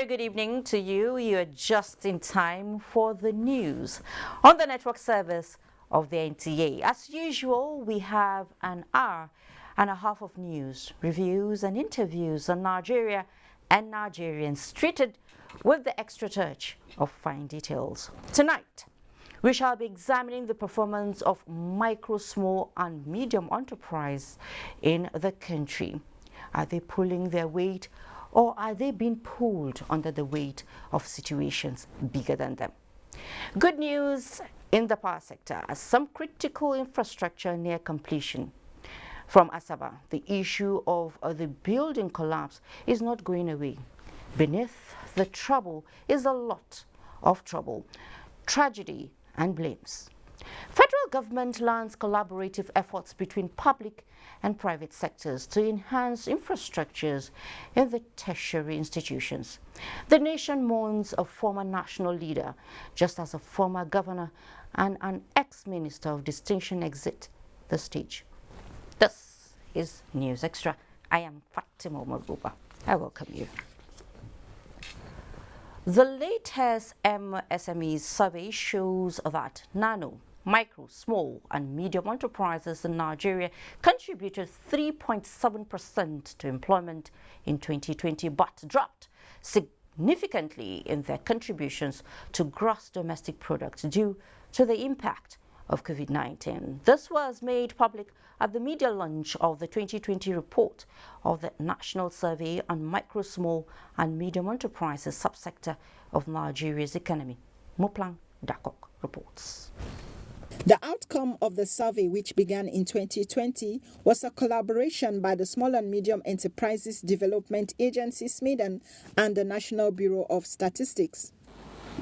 very good evening to you. You're just in time for the news on the network service of the NTA. As usual, we have an hour and a half of news, reviews and interviews on Nigeria and Nigerians, treated with the extra touch of fine details. Tonight, we shall be examining the performance of micro, small and medium enterprise in the country. Are they pulling their weight, or are they being pulled under the weight of situations bigger than them? Good news in the power sector, some critical infrastructure near completion. From Asaba, the issue of the building collapse is not going away. Beneath the trouble is a lot of trouble, tragedy and blames. Federal government lands collaborative efforts between public and private sectors to enhance infrastructures in the tertiary institutions. The nation mourns a former national leader, just as a former governor and an ex-minister of distinction exit the stage. This is News Extra. I am Fatima Mabuba. I welcome you. The latest Msme Survey shows that nano, micro, small and medium enterprises in Nigeria contributed 3.7% to employment in 2020, but dropped significantly in their contributions to gross domestic product due to the impact of COVID-19. This was made public at the media launch of the 2020 report of the National Survey on Micro, Small and Medium Enterprises subsector of Nigeria's economy. Muplang Dakok reports. The outcome of the survey, which began in 2020, was a collaboration by the Small and Medium Enterprises Development Agency, SMEDAN, and the National Bureau of Statistics.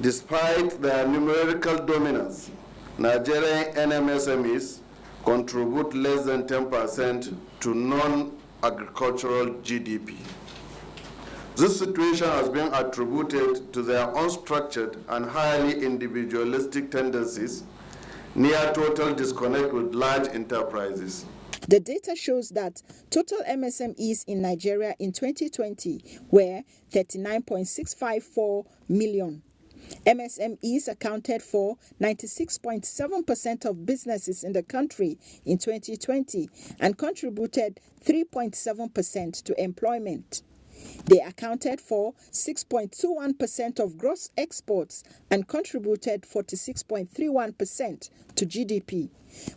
Despite their numerical dominance, Nigerian NMSMEs contribute less than 10% to non-agricultural GDP. This situation has been attributed to their unstructured and highly individualistic tendencies, near total disconnect with large enterprises. The data shows that total MSMEs in Nigeria in 2020 were 39.654 million. MSMEs accounted for 96.7% of businesses in the country in 2020 and contributed 3.7% to employment. They accounted for 6.21% of gross exports and contributed 46.31% to GDP,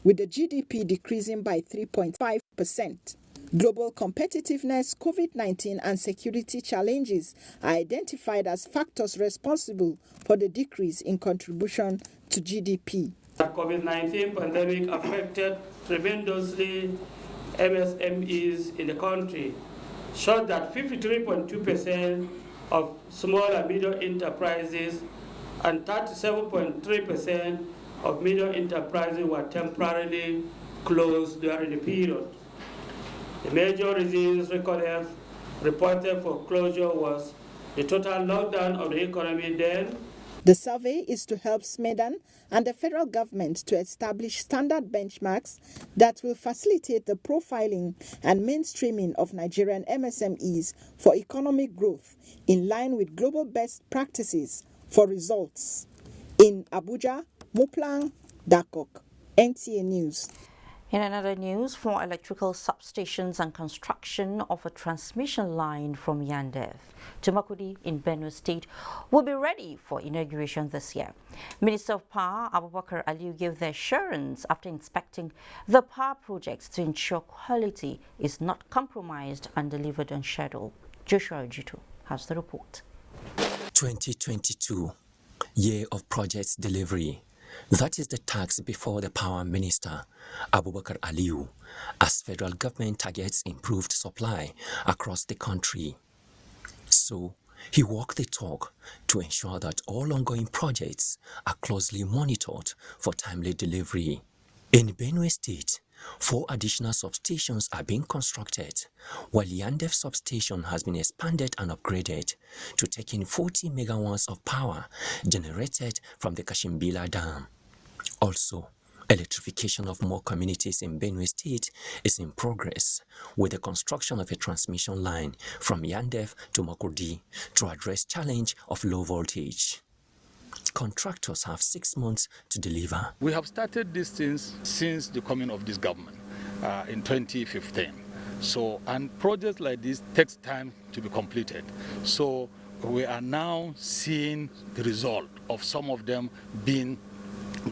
with the GDP decreasing by 3.5%. Global competitiveness, COVID-19 and security challenges are identified as factors responsible for the decrease in contribution to GDP. The COVID-19 pandemic affected tremendously MSMEs in the country, showed that 53.2% of small and medium enterprises and 37.3% of medium enterprises were temporarily closed during the period. The major reasons reported for closure was the total lockdown of the economy then. The survey is to help SMEDAN and the federal government to establish standard benchmarks that will facilitate the profiling and mainstreaming of Nigerian MSMEs for economic growth in line with global best practices for results. In Abuja, Muplang Dakok, NTA News. In another news, for electrical substations and construction of a transmission line from Yandev to Makudi in Benue State will be ready for inauguration this year. Minister of Power Abubakar Aliyu gave the assurance after inspecting the power projects to ensure quality is not compromised and delivered on schedule. Joshua Ojito has the report. 2022, year of projects delivery. That is the task before the Power Minister, Abubakar Aliyu, as federal government targets improved supply across the country. So, he walked the talk to ensure that all ongoing projects are closely monitored for timely delivery. In Benue State, 4 additional substations are being constructed, while Yandev substation has been expanded and upgraded to take in 40 megawatts of power generated from the Kashimbila Dam. Also, Electrification of more communities in Benue State is in progress, with the construction of a transmission line from Yandef to Makurdi to address challenge of low voltage. Contractors have 6 months to deliver. We have started these things since the coming of this government in 2015. So, and projects like this takes time to be completed. So we are now seeing the result of some of them being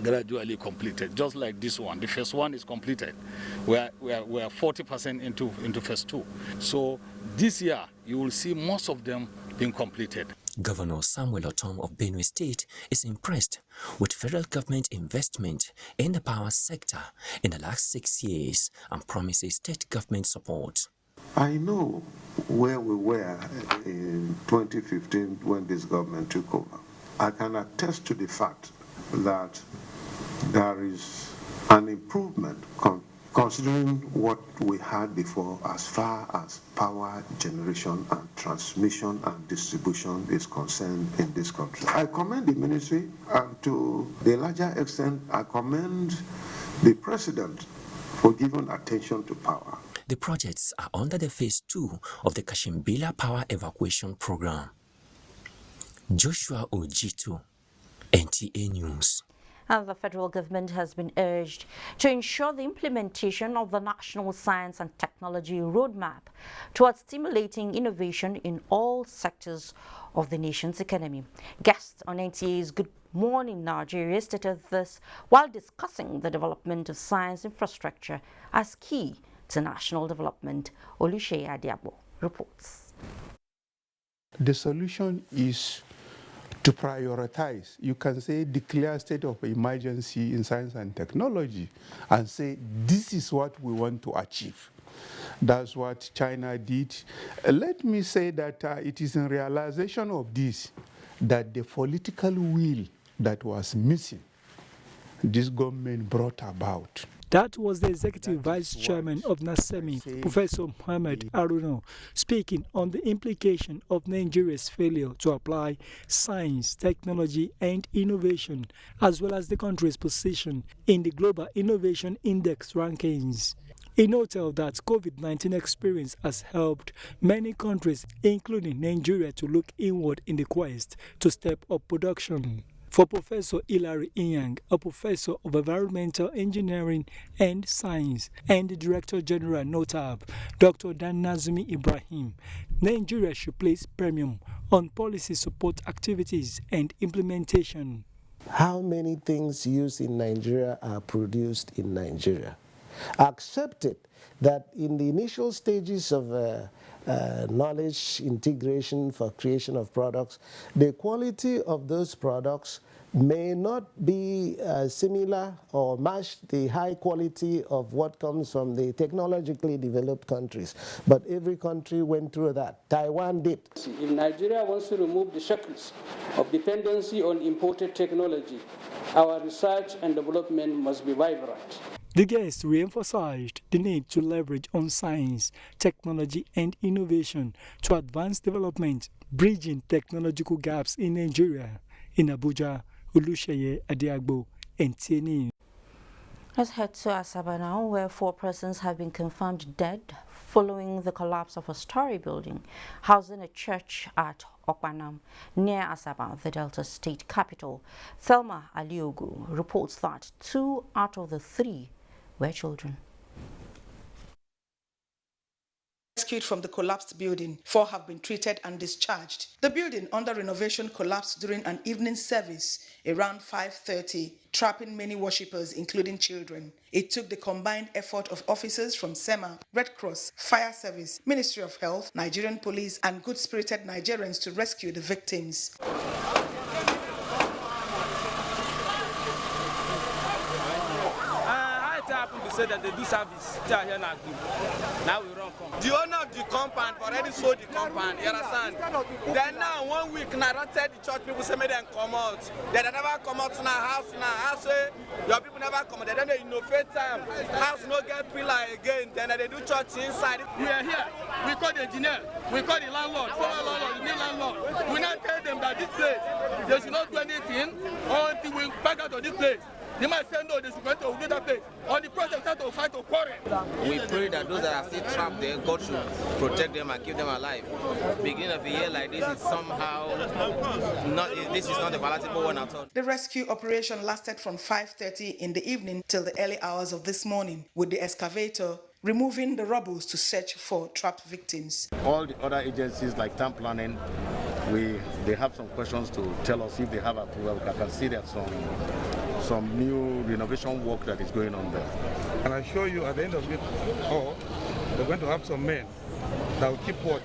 gradually completed, just like this one. The first one is completed. We are 40% into phase 2. So this year, you will see most of them being completed. Governor Samuel Otom of Benue State is impressed with federal government investment in the power sector in the last 6 years and promises state government support. I know where we were in 2015 when this government took over. I can attest to the fact that there is an improvement considering what we had before as far as power generation and transmission and distribution is concerned in this country. I commend the ministry, and to the larger extent, I commend the president for giving attention to power. The projects are under the phase 2 of the Kashimbila Power Evacuation Program. Joshua Ojitu, NTA News. And the federal government has been urged to ensure the implementation of the National Science and Technology Roadmap towards stimulating innovation in all sectors of the nation's economy. Guest on NTA's Good Morning Nigeria stated this while discussing the development of science infrastructure as key to national development. Oluseye Adiabo reports. The solution is to prioritize. You can say declare state of emergency in science and technology and say this is what we want to achieve. That's what China did. Let me say that it is in realization of this that the political will that was missing, this government brought about. That was the Executive Vice Chairman of Msme, Professor Muhammad Aruno, speaking on the implication of Nigeria's failure to apply science, technology and innovation, as well as the country's position in the Global Innovation Index rankings. He noted that COVID-19 experience has helped many countries, including Nigeria, to look inward in the quest to step up production. For Professor Hilary Inyang, a professor of environmental engineering and science, and the Director General NOTAB, Dr. Danazumi Ibrahim, Nigeria should place premium on policy support activities and implementation. How many things used in Nigeria are produced in Nigeria? Accepted that in the initial stages of knowledge integration for creation of products, the quality of those products may not be similar or match the high quality of what comes from the technologically developed countries. But every country went through that. Taiwan did. If Nigeria wants to remove the shackles of dependency on imported technology, our research and development must be vibrant. The guests re-emphasized the need to leverage on science, technology and innovation to advance development, bridging technological gaps in Nigeria. In Abuja, Oluseye Adiagbo, NTA News. Let's head to Asaba now, where 4 persons have been confirmed dead following the collapse of a story building housing a church at Okpanam, near Asaba, the Delta State capital. Thelma Aliogu reports that 2 out of the 3 were children. Rescued from the collapsed building, 4 have been treated and discharged. The building under renovation collapsed during an evening service around 5:30, trapping many worshippers, including children. It took the combined effort of officers from SEMA, Red Cross, Fire Service, Ministry of Health, Nigerian Police, and good-spirited Nigerians to rescue the victims. Say that they do service. Now we run come. The owner of the compound already sold the compound, you understand? Then now 1 week narrated the church people say make them come out. They never come out in our house now. House say your people never come out. They don't innovate time. House no get pillar again. Then they do church inside. We are here. We call the engineer. We call the landlord. Former landlord, the new landlord. We now tell them that this place they should not do anything until we back out of this place. They might say no, they should go to another place. Or the process start to fight to quarrel. We pray that those that are still trapped there, God should protect them and keep them alive. Beginning of a year like this is somehow not. This is not a palatable one at all. The rescue operation lasted from 5:30 in the evening till the early hours of this morning, with the excavator removing the rubble to search for trapped victims. All the other agencies like town planning, they have some questions to tell us if they have approval. I can see that some new renovation work that is going on there. And I assure you at the end of it all, we're going to have some men that will keep watch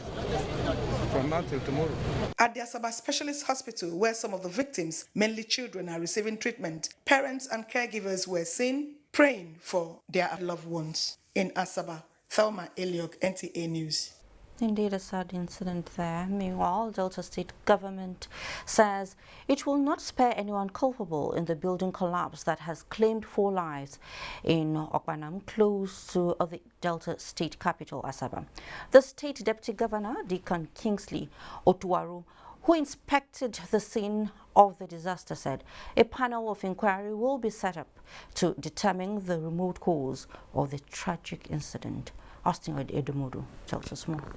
from now till tomorrow. At the Asaba Specialist Hospital, where some of the victims, mainly children, are receiving treatment, parents and caregivers were seen praying for their loved ones. In Asaba, Thelma Eliok, NTA News. Indeed, a sad incident there. Meanwhile, Delta State government says it will not spare anyone culpable in the building collapse that has claimed 4 lives in Okpanam, close to the Delta State capital, Asaba. The state deputy governor, Deacon Kingsley Otuwaru, who inspected the scene of the disaster, said a panel of inquiry will be set up to determine the remote cause of the tragic incident. Austin Edomodu tells us more.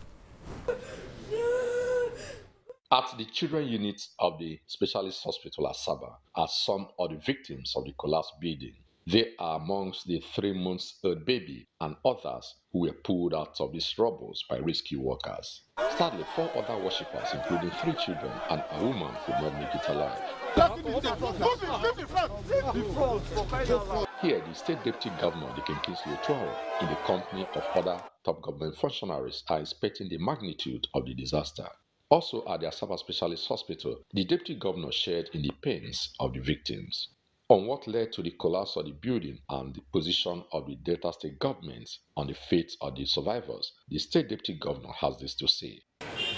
At the children unit of the Specialist Hospital at Asaba are some of the victims of the collapsed building. They are amongst the 3-month-old baby and others who were pulled out of these rubble by rescue workers. Sadly, 4 other worshippers, including 3 children and a woman, could not make it alive. Here, the state deputy governor, Deacon Kingsley Otuwaru, in the company of other top government functionaries, are inspecting the magnitude of the disaster. Also at the Asaba Specialist Hospital, the deputy governor shared in the pains of the victims. On what led to the collapse of the building and the position of the Delta State government on the fate of the survivors, the state deputy governor has this to say.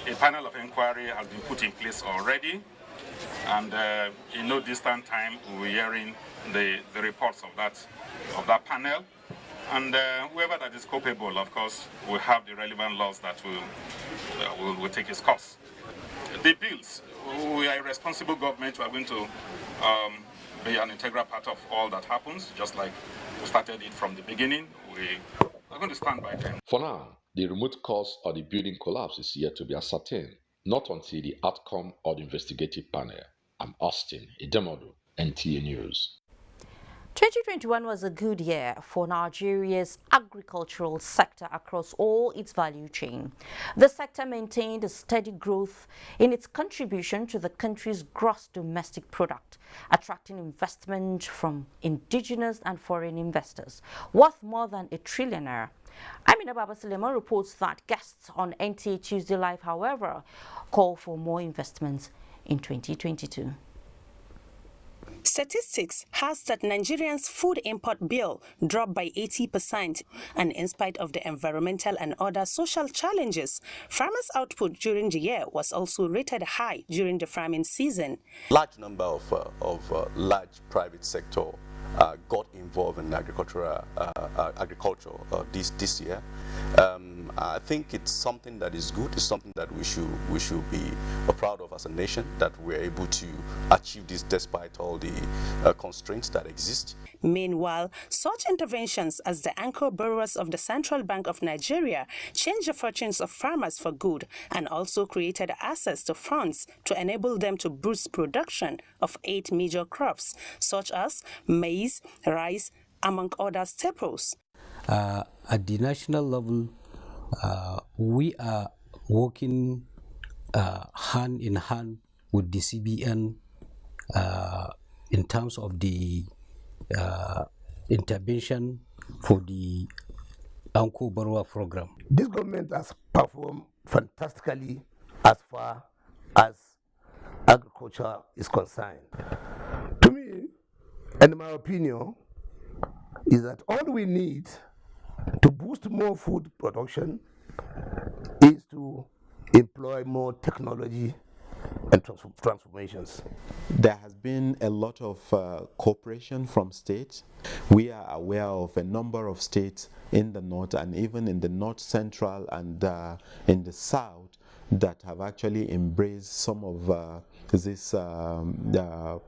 A panel of inquiry has been put in place already, and in no distant time we'll be hearing the reports of that panel. And whoever that is culpable, of course, will have the relevant laws that will take its course. The bills, we are a responsible government. We are going to be an integral part of all that happens, just like we started it from the beginning. We are going to stand by them. For now, the remote cause of the building collapse is yet to be ascertained, not until the outcome of the investigative panel. I'm Austin Edemodu, NTA News. 2021 was a good year for Nigeria's agricultural sector across all its value chain. The sector maintained a steady growth in its contribution to the country's gross domestic product, attracting investment from indigenous and foreign investors, worth more than R1 trillion. Amina Baba Suleiman reports that guests on NTA Tuesday Live, however, call for more investments in 2022. Statistics has that Nigerians' food import bill dropped by 80%, and in spite of the environmental and other social challenges, farmers' output during the year was also rated high during the farming season. Large number of large private sector got involved in agriculture this year. I think it's something that is good. It's something that we should be proud of as a nation, that we're able to achieve this despite all the constraints that exist. Meanwhile, such interventions as the anchor borrowers of the Central Bank of Nigeria changed the fortunes of farmers for good and also created access to funds to enable them to boost production of 8 major crops, such as maize, rice, among other staples. At the national level, we are working hand in hand with the CBN in terms of the intervention for the Anko Barwa program. This government has performed fantastically as far as agriculture is concerned. To me, and in my opinion, is that all we need to boost more food production is to employ more technology and transformations. There has been a lot of cooperation from states. We are aware of a number of states in the north and even in the north central and in the south that have actually embraced some of these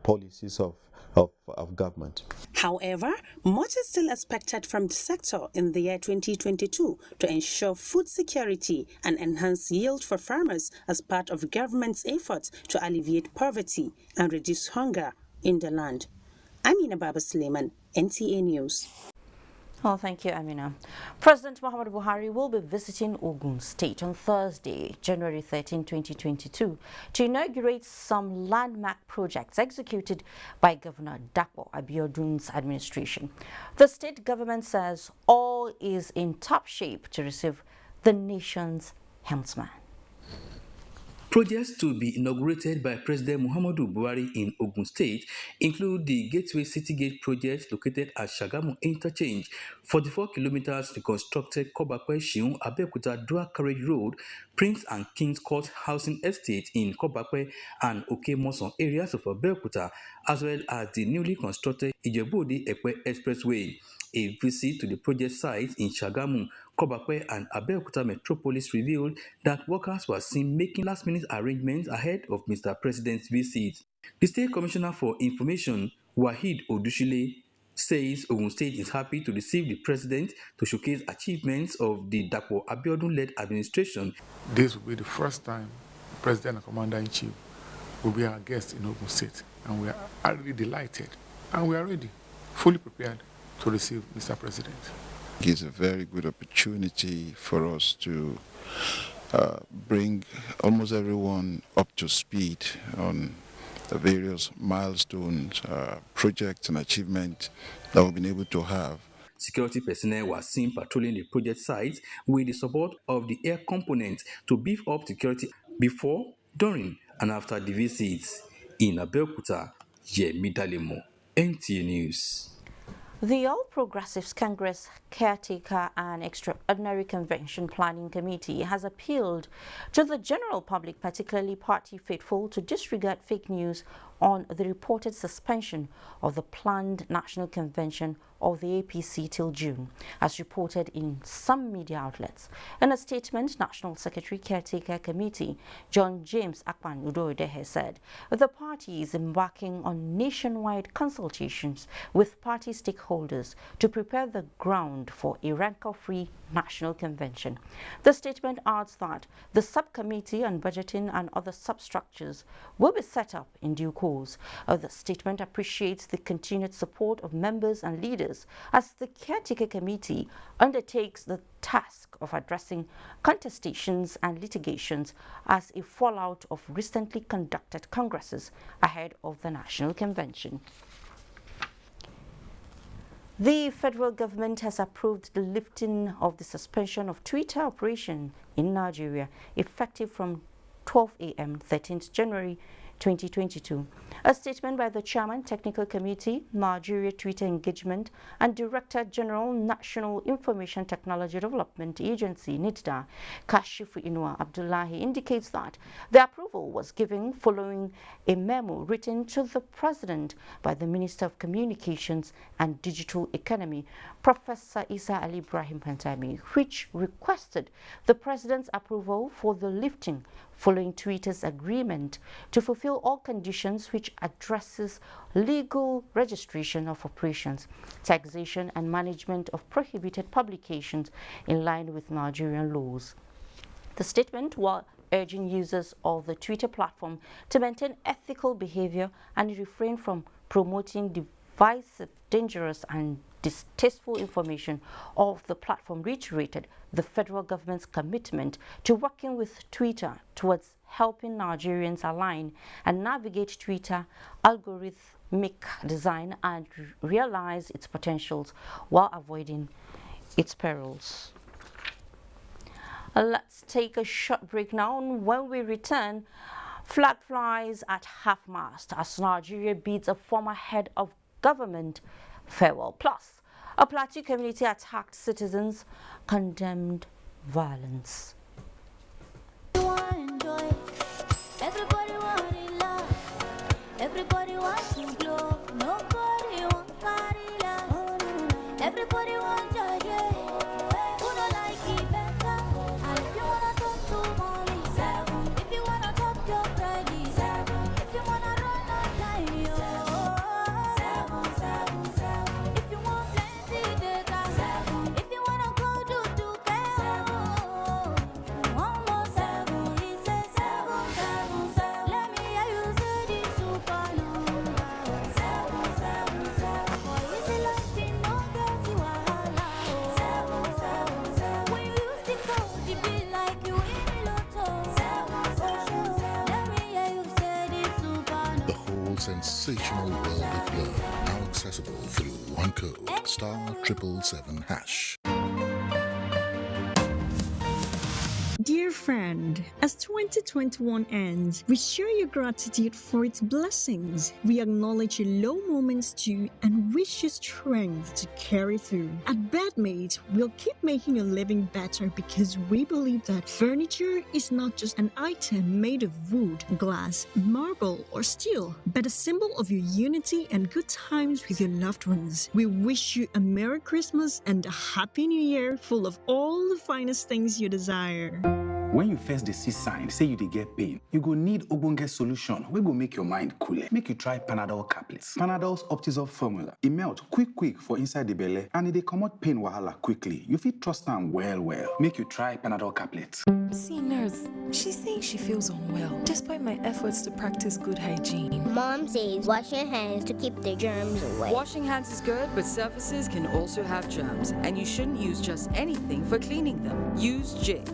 policies of government. However, much is still expected from the sector in the year 2022 to ensure food security and enhance yield for farmers as part of government's efforts to alleviate poverty and reduce hunger in the land. Amina Baba Suleiman, NTA News. Well, thank you, Amina. President Muhammadu Buhari will be visiting Ogun State on Thursday, January 13, 2022, to inaugurate some landmark projects executed by Governor Dapo Abiodun's administration. The state government says all is in top shape to receive the nation's helmsman. Projects to be inaugurated by President Muhammadu Buhari in Ogun State include the Gateway City Gate project located at Shagamu Interchange, 44 kilometers reconstructed Kobakwe-Shiun Abeokuta Dual Carriage Road, Prince and King's Court Housing Estate in Kobakwe and Okemoson areas of Abeokuta, as well as the newly constructed Ijebu-Ode-Ekpe Expressway. A visit to the project site in Shagamu, Kobakwe and Abeokuta Metropolis revealed that workers were seen making last-minute arrangements ahead of Mr. President's visit. The State Commissioner for Information, Wahid Odushile, says Ogun State is happy to receive the President to showcase achievements of the Dapo Abiodun-led administration. This will be the first time President and Commander-in-Chief will be our guest in Ogun State, and we are already delighted, and we are ready, fully prepared to receive Mr. President. It's a very good opportunity for us to bring almost everyone up to speed on the various milestones, projects and achievements that we've been able to have. Security personnel were seen patrolling the project site with the support of the air component to beef up security before, during and after the visits. In Abeokuta, Yemi Dalemo, NTA News. The All Progressives Congress Caretaker and Extraordinary Convention Planning Committee has appealed to the general public, particularly party faithful, to disregard fake news on the reported suspension of the planned National Convention of the APC till June, as reported in some media outlets. In a statement, National Secretary Caretaker Committee John James Akpan Udoedehe said the party is embarking on nationwide consultations with party stakeholders to prepare the ground for a rancor-free National Convention. The statement adds that the subcommittee on budgeting and other substructures will be set up in due course. The statement appreciates the continued support of members and leaders as the Caretaker Committee undertakes the task of addressing contestations and litigations as a fallout of recently conducted congresses ahead of the National Convention. The federal government has approved the lifting of the suspension of Twitter operation in Nigeria, effective from 12 a.m. 13th January 2022. A statement by the Chairman, Technical Committee, Nigeria Twitter Engagement, and Director General, National Information Technology Development Agency, NITDA, Kashifu Inua Abdullahi, indicates that the approval was given following a memo written to the President by the Minister of Communications and Digital Economy, Professor Isa Ali Ibrahim Pantami, which requested the President's approval for the lifting following Twitter's agreement to fulfill all conditions which addresses legal registration of operations, taxation and management of prohibited publications in line with Nigerian laws. The statement, while urging users of the Twitter platform to maintain ethical behavior and refrain from promoting divisive, dangerous and distasteful information of the platform, reiterated the federal government's commitment to working with Twitter towards helping Nigerians align and navigate Twitter algorithmic design and realize its potentials while avoiding its perils. Let's take a short break now. When we return, flag flies at half-mast as Nigeria bids a former head of government farewell. Plus, a Plateau community attacked citizens, condemned violence. Everybody want it love. Everybody wants to glow. Nobody want party love. Everybody want joy, yeah. Who don't like it better? And if you wanna talk to mommy, whole sensational world of love, now accessible through one code, *777#. Dear friend, as 2021 ends, we share your gratitude for its blessings. We acknowledge your low moments too and wish you strength to carry through. At Bedmate, we'll keep making your living better because we believe that furniture is not just an item made of wood, glass, marble, or steel, but a symbol of your unity and good times with your loved ones. We wish you a Merry Christmas and a Happy New Year full of all the finest things you desire. When you first see sign, say you dey get pain, you go need ogbonge solution wey go make your mind cool. Make you try Panadol Caplets. Panadol's Optizol formula. E melt quick for inside the belle and e dey comot pain wahala quickly. You fit trust am well. Make you try Panadol Caplets. See, nurse, she's saying she feels unwell despite my efforts to practice good hygiene. Mom says wash your hands to keep the germs away. Washing hands is good, but surfaces can also have germs, and you shouldn't use just anything for cleaning them. Use Jik.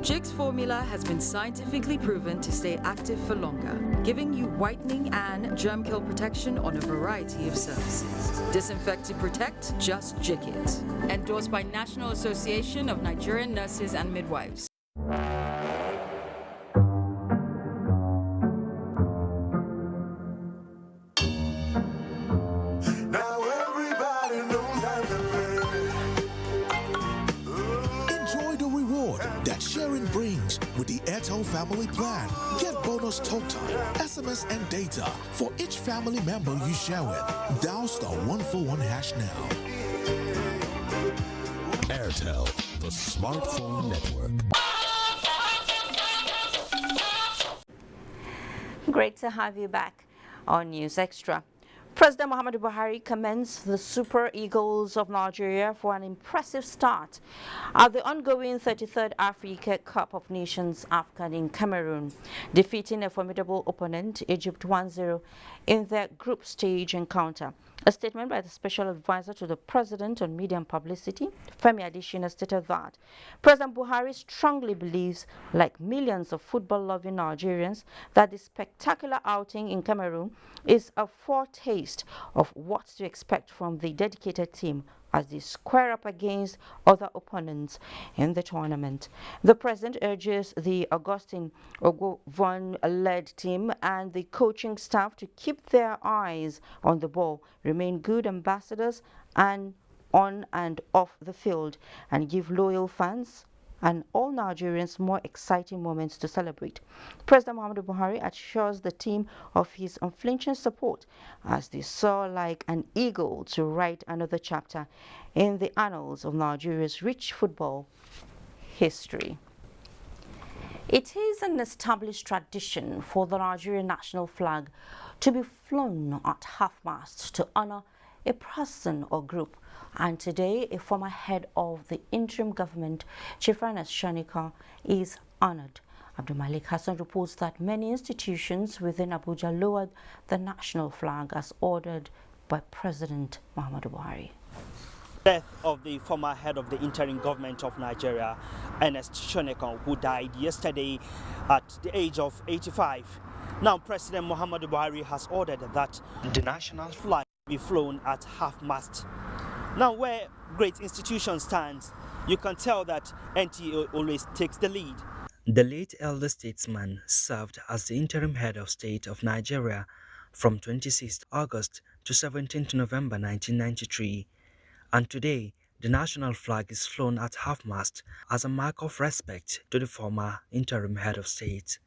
Jik's formula has been scientifically proven to stay active for longer, giving you whitening and germ kill protection on a variety of surfaces. Disinfect to protect, just Jik it. Endorsed by National Association of Nigerian Nurses and Midwives. Sharing brings with the Airtel family plan. Get bonus talk time, SMS and data for each family member you share with. Dial *141# now. Airtel, the smartphone network. Great to have you back on News Extra. President Muhammadu Buhari commends the Super Eagles of Nigeria for an impressive start at the ongoing 33rd Africa Cup of Nations AFCON in Cameroon, defeating a formidable opponent, Egypt 1-0, in their group stage encounter. A statement by the Special Advisor to the President on Media and Publicity, Femi Adesina, stated that President Buhari strongly believes, like millions of football-loving Nigerians, that the spectacular outing in Cameroon is a foretaste of what to expect from the dedicated team as they square up against other opponents in the tournament. The President urges the Augustine Ogovon-led team and the coaching staff to keep their eyes on the ball, remain good ambassadors and on and off the field, and give loyal fans and all Nigerians more exciting moments to celebrate. President Muhammadu Buhari assures the team of his unflinching support as they soar like an eagle to write another chapter in the annals of Nigeria's rich football history. It is an established tradition for the Nigerian national flag to be flown at half-mast to honor a person or group. And today, a former head of the interim government, Chief Ernest Shonika, is honored. Abdul Malik Hassan reports that many institutions within Abuja lowered the national flag as ordered by President Muhammadu Buhari. Death of the former head of the interim government of Nigeria, Ernest Shonika, who died yesterday at the age of 85. Now, President Muhammadu Buhari has ordered that the national flag be flown at half-mast. Now, where great institution stands, you can tell that NTA always takes the lead. The late elder statesman served as the interim head of state of Nigeria from 26 August to 17 November 1993. And today, the national flag is flown at half-mast as a mark of respect to the former interim head of state.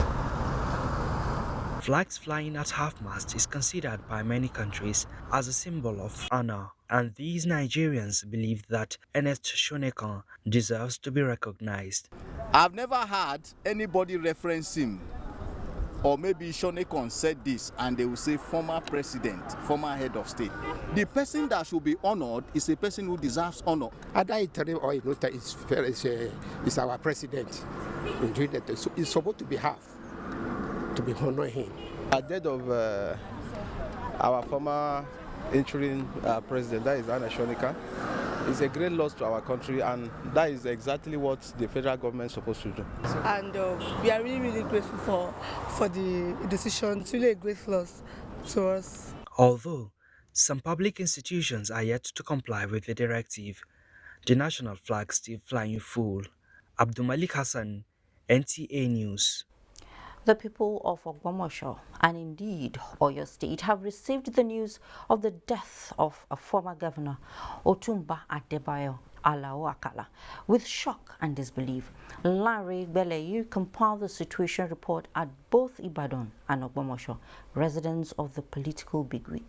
Flags flying at half-mast is considered by many countries as a symbol of honor, and these Nigerians believe that Ernest Shonika deserves to be recognized. I've never heard anybody reference him, or maybe Shonika said this and they will say former president, former head of state. The person that should be honored is a person who deserves honor. Either interim or Inota is our president. So it's supposed to be half, to be honoring him. At the death of our former interim president, that is Ernest Shonika, it's a great loss to our country, and that is exactly what the federal government is supposed to do. And we are really, really grateful for the decision. It's really a great loss to us. Although some public institutions are yet to comply with the directive, the national flag still flying full. Abdulmalik Hassan, NTA News. The people of Ogbomoso and indeed Oyo State have received the news of the death of a former governor, Otumba Adebayo Alao Akala, with shock and disbelief. Larry Beleyu compiled the situation report at both Ibadan and Ogbomoso, residents of the political bigwig.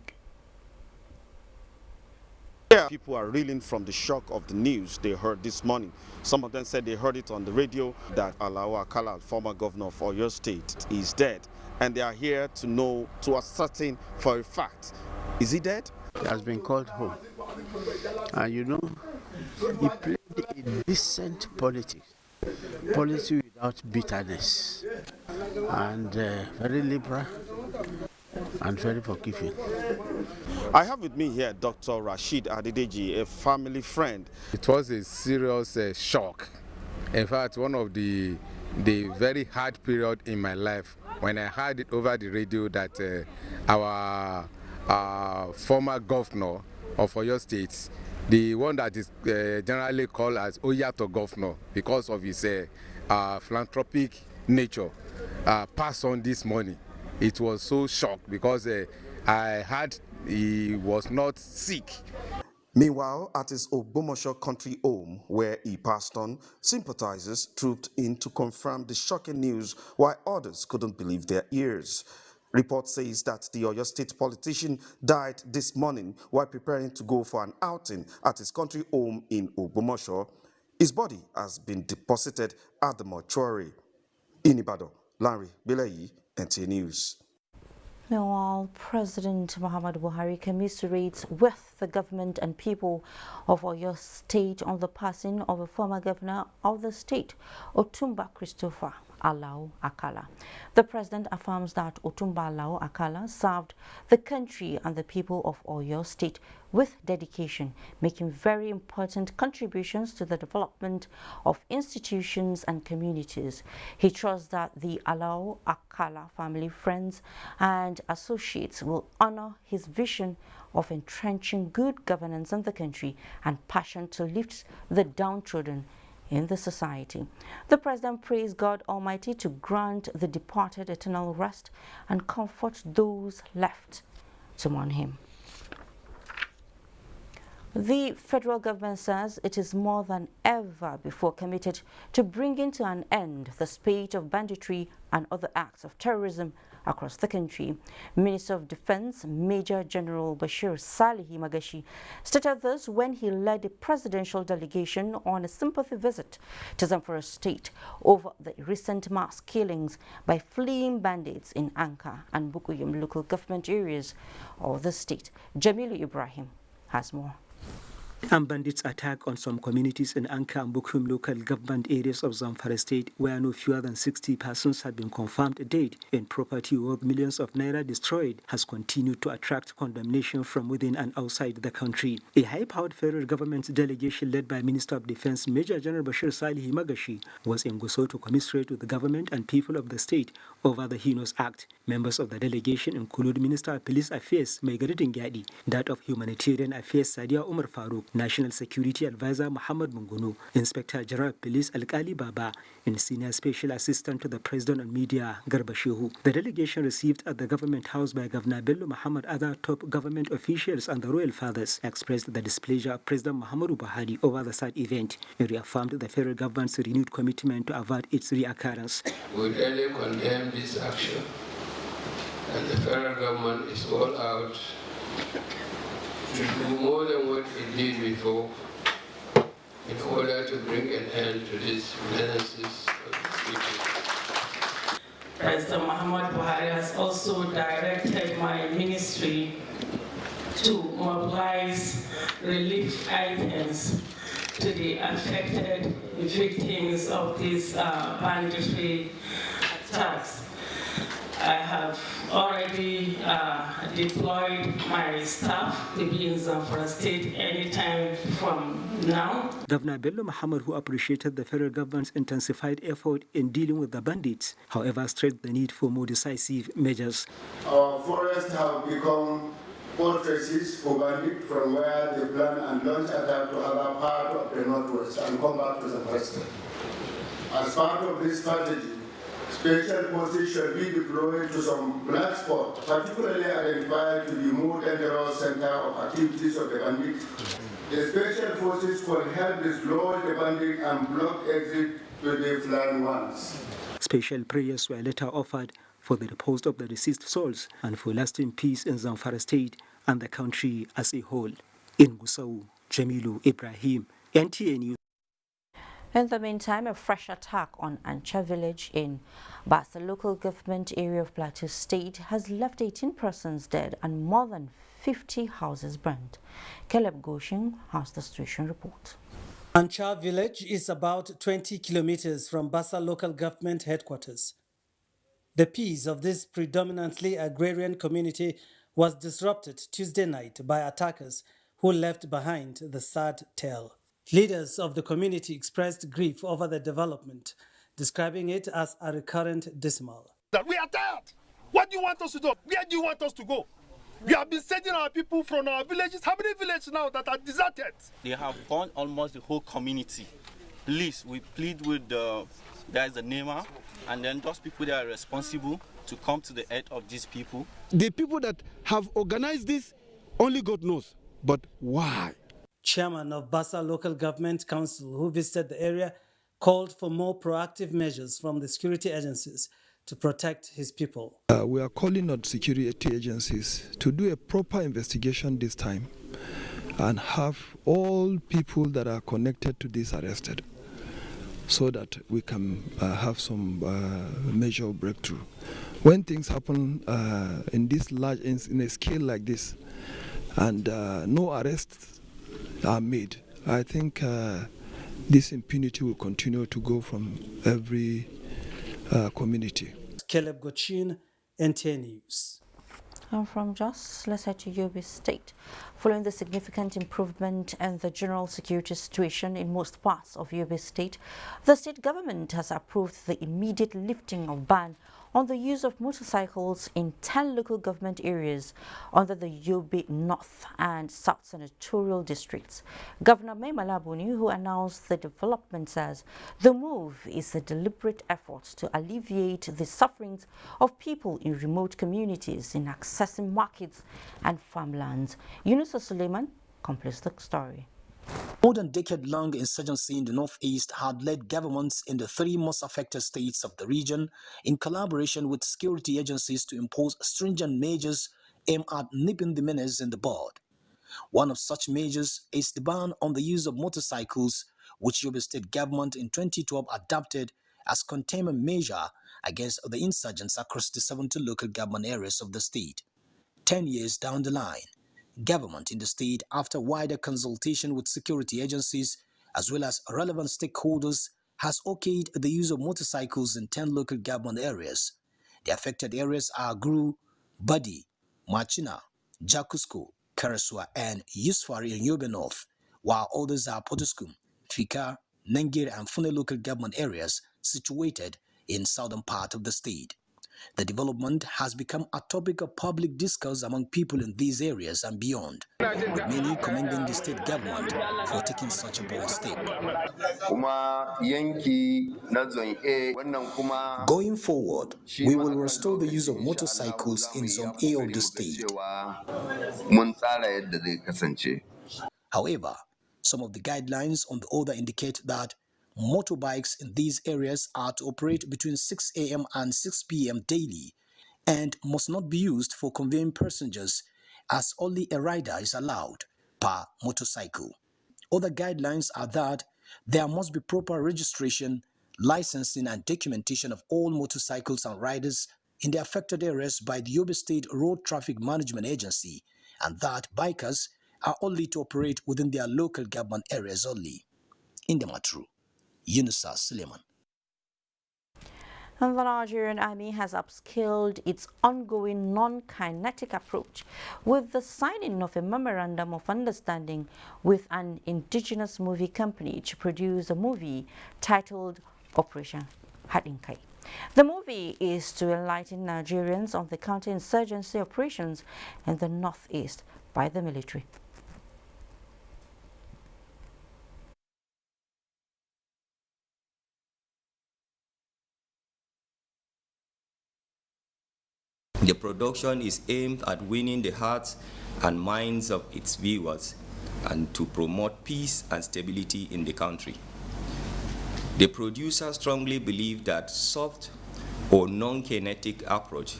People are reeling from the shock of the news they heard this morning. Some of them said they heard it on the radio that Alao Akala, former governor of Oyo State, is dead. And they are here to know, to ascertain for a fact. Is he dead? He has been called home. And you know, he played a decent politics. Policy without bitterness. And very liberal and very forgiving. I have with me here Dr. Rashid Adedeji, a family friend. It was a serious shock. In fact, one of the very hard period in my life when I heard it over the radio that our former governor of Oyo State, the one that is generally called as Oyato governor because of his philanthropic nature, passed on this morning. It was so shocked because I heard he was not sick. Meanwhile, at his Ogbomoso country home, where he passed on, sympathizers trooped in to confirm the shocking news, while others couldn't believe their ears. Report says that the Oyo State politician died this morning while preparing to go for an outing at his country home in Ogbomoso. His body has been deposited at the mortuary. In Ibadan, Larry Bilayi, NTA News. Meanwhile, President Muhammadu Buhari commiserates with the government and people of Oyo State on the passing of a former governor of the state, Otumba Christopher Alao Akala. The president affirms that Otumba Alao Akala served the country and the people of Oyo State with dedication, making very important contributions to the development of institutions and communities. He trusts that the Alao Akala family, friends, and associates will honor his vision of entrenching good governance in the country and passion to lift the downtrodden in the society. The president prays God Almighty to grant the departed eternal rest and comfort those left to mourn him. The federal government says it is more than ever before committed to bringing to an end the spate of banditry and other acts of terrorism across the country. Minister of Defense Major General Bashir Salihi Magashi stated this when he led a presidential delegation on a sympathy visit to Zamfara State over the recent mass killings by fleeing bandits in Anka and Bukuyum local government areas of the state. Jamilu Ibrahim has more. And bandits' attack on some communities in Anka and Bukum local government areas of Zamfara State, where no fewer than 60 persons have been confirmed dead and property worth millions of naira destroyed, has continued to attract condemnation from within and outside the country. A high-powered federal government delegation led by Minister of Defense Major General Bashir Salihi Magashi was in Gusau to commiserate with the government and people of the state over the heinous act. Members of the delegation include Minister of Police Affairs Megaredin Gadi, that of Humanitarian Affairs Sadia Umar Farouk, National Security Advisor Muhammad Munguno, Inspector General of Police Alkali Baba, and Senior Special Assistant to the President on Media Garba Shehu. The delegation received at the Government House by Governor Bello Muhammad, other top government officials and the royal fathers expressed the displeasure of President Muhammadu Buhari over the sad event and reaffirmed the federal government's renewed commitment to avert its reoccurrence. We really condemn this action, and the federal government is all out to do more than what it did before in order to bring an end to these menaces of the people. President Muhammad Buhari has also directed my ministry to mobilize relief items to the affected victims of these banditry attacks. I have already deployed my staff to be in Zamfara State anytime from now. Governor Bello Muhammad, who appreciated the federal government's intensified effort in dealing with the bandits, however, stressed the need for more decisive measures. Our forests have become fortresses for bandits from where they plan and launch attack to other parts of the northwest and come back to the west. As part of this strategy, special forces shall be deployed to some black spots, particularly identified to be more dangerous center of activities of the bandits. The special forces could help dislodge the bandit and block exit to the flying ones. Special prayers were later offered for the repose of the deceased souls and for lasting peace in Zamfara State and the country as a whole. In Gusau, Jamilu Ibrahim, NTA News. In the meantime, a fresh attack on Ancha village in Basa local government area of Plateau State has left 18 persons dead and more than 50 houses burned. Caleb Goshin has the situation report. Ancha village is about 20 kilometers from Basa local government headquarters. The peace of this predominantly agrarian community was disrupted Tuesday night by attackers who left behind the sad tale. Leaders of the community expressed grief over the development, describing it as a recurrent decimal. We are tired. What do you want us to do? Where do you want us to go? We have been sending our people from our villages. How many villages now that are deserted? They have gone almost the whole community. Please, we plead with the guys, the NEMA, and then those people that are responsible to come to the aid of these people. The people that have organized this, only God knows. But why? Chairman of Basa Local Government Council, who visited the area, called for more proactive measures from the security agencies to protect his people. We are calling on security agencies to do a proper investigation this time and have all people that are connected to this arrested so that we can have some measure of breakthrough. When things happen in this large, in a scale like this, and no arrests are made, I think this impunity will continue to go from every community. Caleb Gochin, NTA News. And from Jos, let's head to Yobe State. Following the significant improvement in the general security situation in most parts of Yobe State, the state government has approved the immediate lifting of ban on the use of motorcycles in 10 local government areas under the Yobe North and South senatorial districts. Governor Mai Mala Buni, who announced the development, says the move is a deliberate effort to alleviate the sufferings of people in remote communities in accessing markets and farmlands. Yunusa Suleiman completes the story. More than decade-long insurgency in the northeast had led governments in the three most affected states of the region in collaboration with security agencies to impose stringent measures aimed at nipping the menace in the bud. One of such measures is the ban on the use of motorcycles, which Yobe State government in 2012 adopted as containment measure against the insurgents across the 70 local government areas of the state. 10 years down the line, government in the state, after wider consultation with security agencies as well as relevant stakeholders, has okayed the use of motorcycles in 10 local government areas. The affected areas are Guru, Badi, Machina, Jakusko, Karasua, and Yusufari in Yobe North, while others are Potoskum, Fika, Nengir, and Fune local government areas situated in southern part of the state. The development has become a topic of public discourse among people in these areas and beyond, with many commending the state government for taking such a bold step. Going forward, we will restore the use of motorcycles in Zone A of the state. However, some of the guidelines on the order indicate that motorbikes in these areas are to operate between 6 a.m. and 6 p.m. daily and must not be used for conveying passengers, as only a rider is allowed per motorcycle. Other guidelines are that there must be proper registration, licensing, and documentation of all motorcycles and riders in the affected areas by the Yobe State Road Traffic Management Agency, and that bikers are only to operate within their local government areas only. In the Matru, Yunusa Suleiman. And the Nigerian Army has upscaled its ongoing non-kinetic approach with the signing of a memorandum of understanding with an indigenous movie company to produce a movie titled Operation Hadinkai. The movie is to enlighten Nigerians on the counter-insurgency operations in the northeast by the military. The production is aimed at winning the hearts and minds of its viewers and to promote peace and stability in the country. The producer strongly believes that soft or non-kinetic approach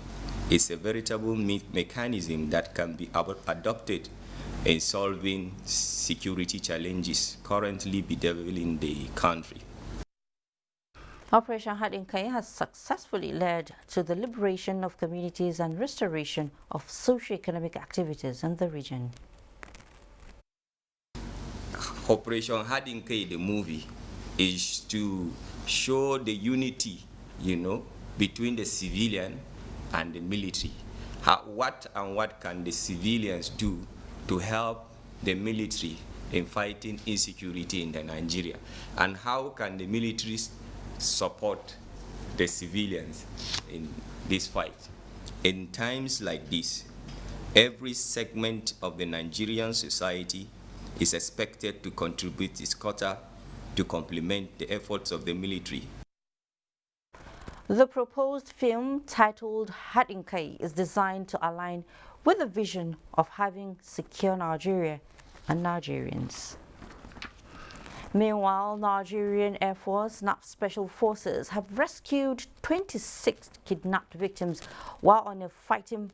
is a veritable mechanism that can be adopted in solving security challenges currently bedeviling the country. Operation Hadinkai has successfully led to the liberation of communities and restoration of socio-economic activities in the region. Operation Hadinkai, the movie, is to show the unity, between the civilian and the military. What can the civilians do to help the military in fighting insecurity in Nigeria? And how can the military support the civilians in this fight? In times like this, every segment of the Nigerian society is expected to contribute its quota to complement the efforts of the military. The proposed film, titled Hadinkai, is designed to align with the vision of having secure Nigeria and Nigerians. Meanwhile, Nigerian Air Force Naft Special Forces have rescued 26 kidnapped victims while on a fighting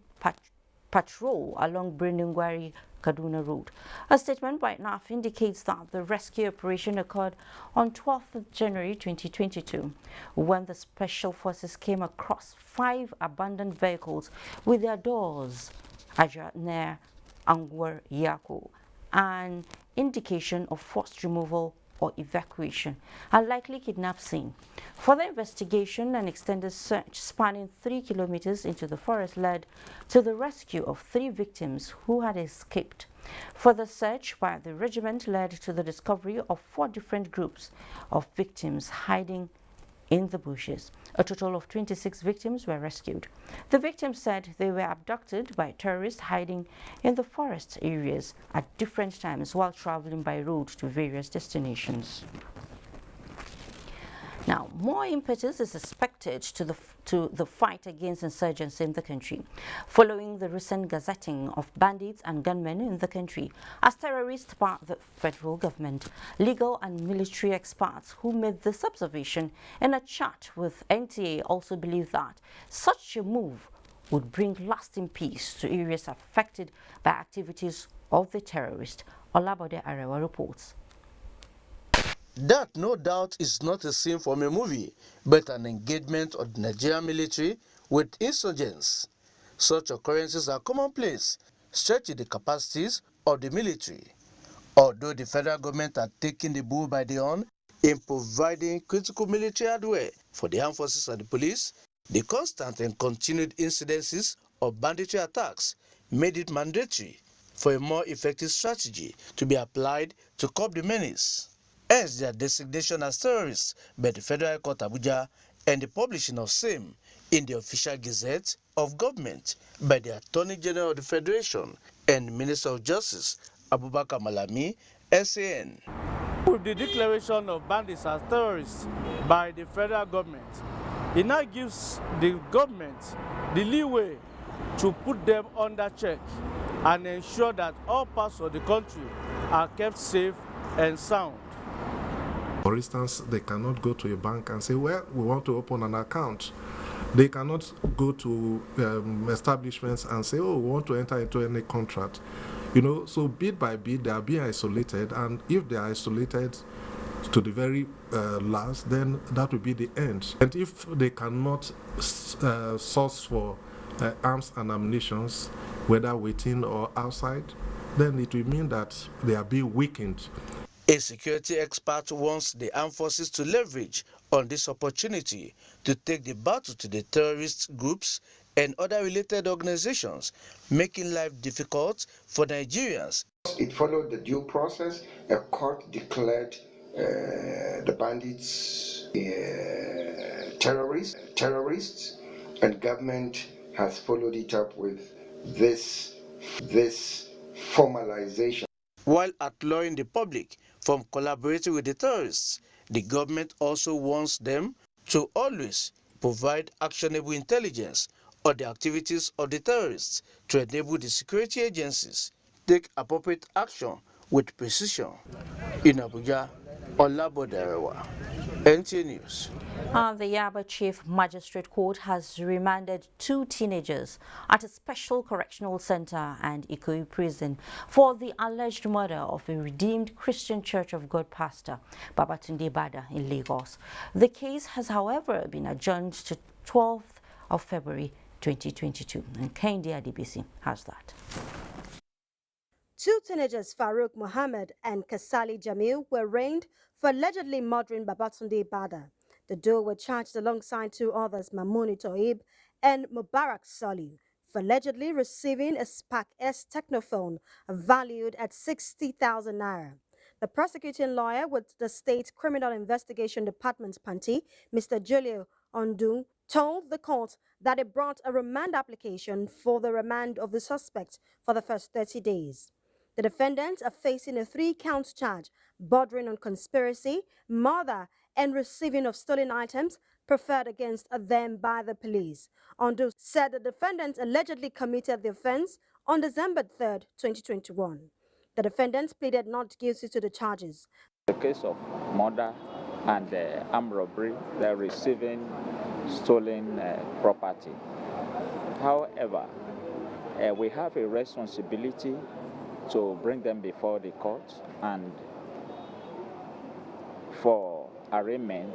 patrol along Birnin-Gwari-Kaduna Road. A statement by Naft indicates that the rescue operation occurred on 12th of January 2022 when the Special Forces came across 5 abandoned vehicles with their doors ajar near Angwar Yako, an indication of forced removal or evacuation, a likely kidnap scene. Further investigation and extended search spanning 3 kilometers into the forest led to the rescue of 3 victims who had escaped. Further search by the regiment led to the discovery of 4 different groups of victims hiding in the bushes. A total of 26 victims were rescued. The victims said they were abducted by terrorists hiding in the forest areas at different times while traveling by road to various destinations. Now, more impetus is expected to the fight against insurgency in the country, following the recent gazetting of bandits and gunmen in the country as terrorists by the federal government. Legal and military experts who made this observation in a chat with NTA also believe that such a move would bring lasting peace to areas affected by activities of the terrorists. Olabode Arewa reports. That, no doubt, is not a scene from a movie, but an engagement of the Nigerian military with insurgents. Such occurrences are commonplace, stretching the capacities of the military. Although the federal government are taking the bull by the horn in providing critical military hardware for the armed forces and the police, the constant and continued incidences of banditry attacks made it mandatory for a more effective strategy to be applied to curb the menace. Hence their designation as terrorists by the Federal Court Abuja and the publishing of same in the official gazette of government by the Attorney General of the Federation and Minister of Justice Abubakar Malami, SAN. With the declaration of bandits as terrorists by the federal government, it now gives the government the leeway to put them under check and ensure that all parts of the country are kept safe and sound. For instance, they cannot go to a bank and say, well, we want to open an account. They cannot go to establishments and say, oh, we want to enter into any contract. So bit by bit, they are being isolated. And if they are isolated to the very last, then that will be the end. And if they cannot source for arms and ammunition, whether within or outside, then it will mean that they are being weakened. A security expert wants the armed forces to leverage on this opportunity to take the battle to the terrorist groups and other related organizations, making life difficult for Nigerians. It followed the due process. A court declared the bandits terrorists, and government has followed it up with this formalization. While outlawing the public from collaborating with the terrorists, the government also wants them to always provide actionable intelligence on the activities of the terrorists to enable the security agencies take appropriate action with precision. In Abuja, Olabodarewa, NTA News. The Yaba Chief Magistrate Court has remanded 2 teenagers at a special correctional center and Ikoyi prison for the alleged murder of a Redeemed Christian Church of God pastor, Babatunde Bada, in Lagos. The case has, however, been adjourned to 12th of February 2022. And Kende Adibisi has that. 2 teenagers, Farouk Mohammed and Kasali Jamil, were arraigned for allegedly murdering Babatunde Bada. The duo were charged alongside 2 others, Mamouni Toib and Mubarak Saliu, for allegedly receiving a Spark S Technophone valued at 60,000 naira. The prosecuting lawyer with the State Criminal Investigation Department, Panti, Mr. Julio Ondu, told the court that it brought a remand application for the remand of the suspect for the first 30 days. The defendants are facing a 3-count charge bordering on conspiracy, murder, and receiving of stolen items preferred against them by the police. Ondu said the defendants allegedly committed the offense on December 3, 2021. The defendants pleaded not guilty to the charges. The case of murder and armed robbery, they're receiving stolen property. However, we have a responsibility to bring them before the court and for arraignment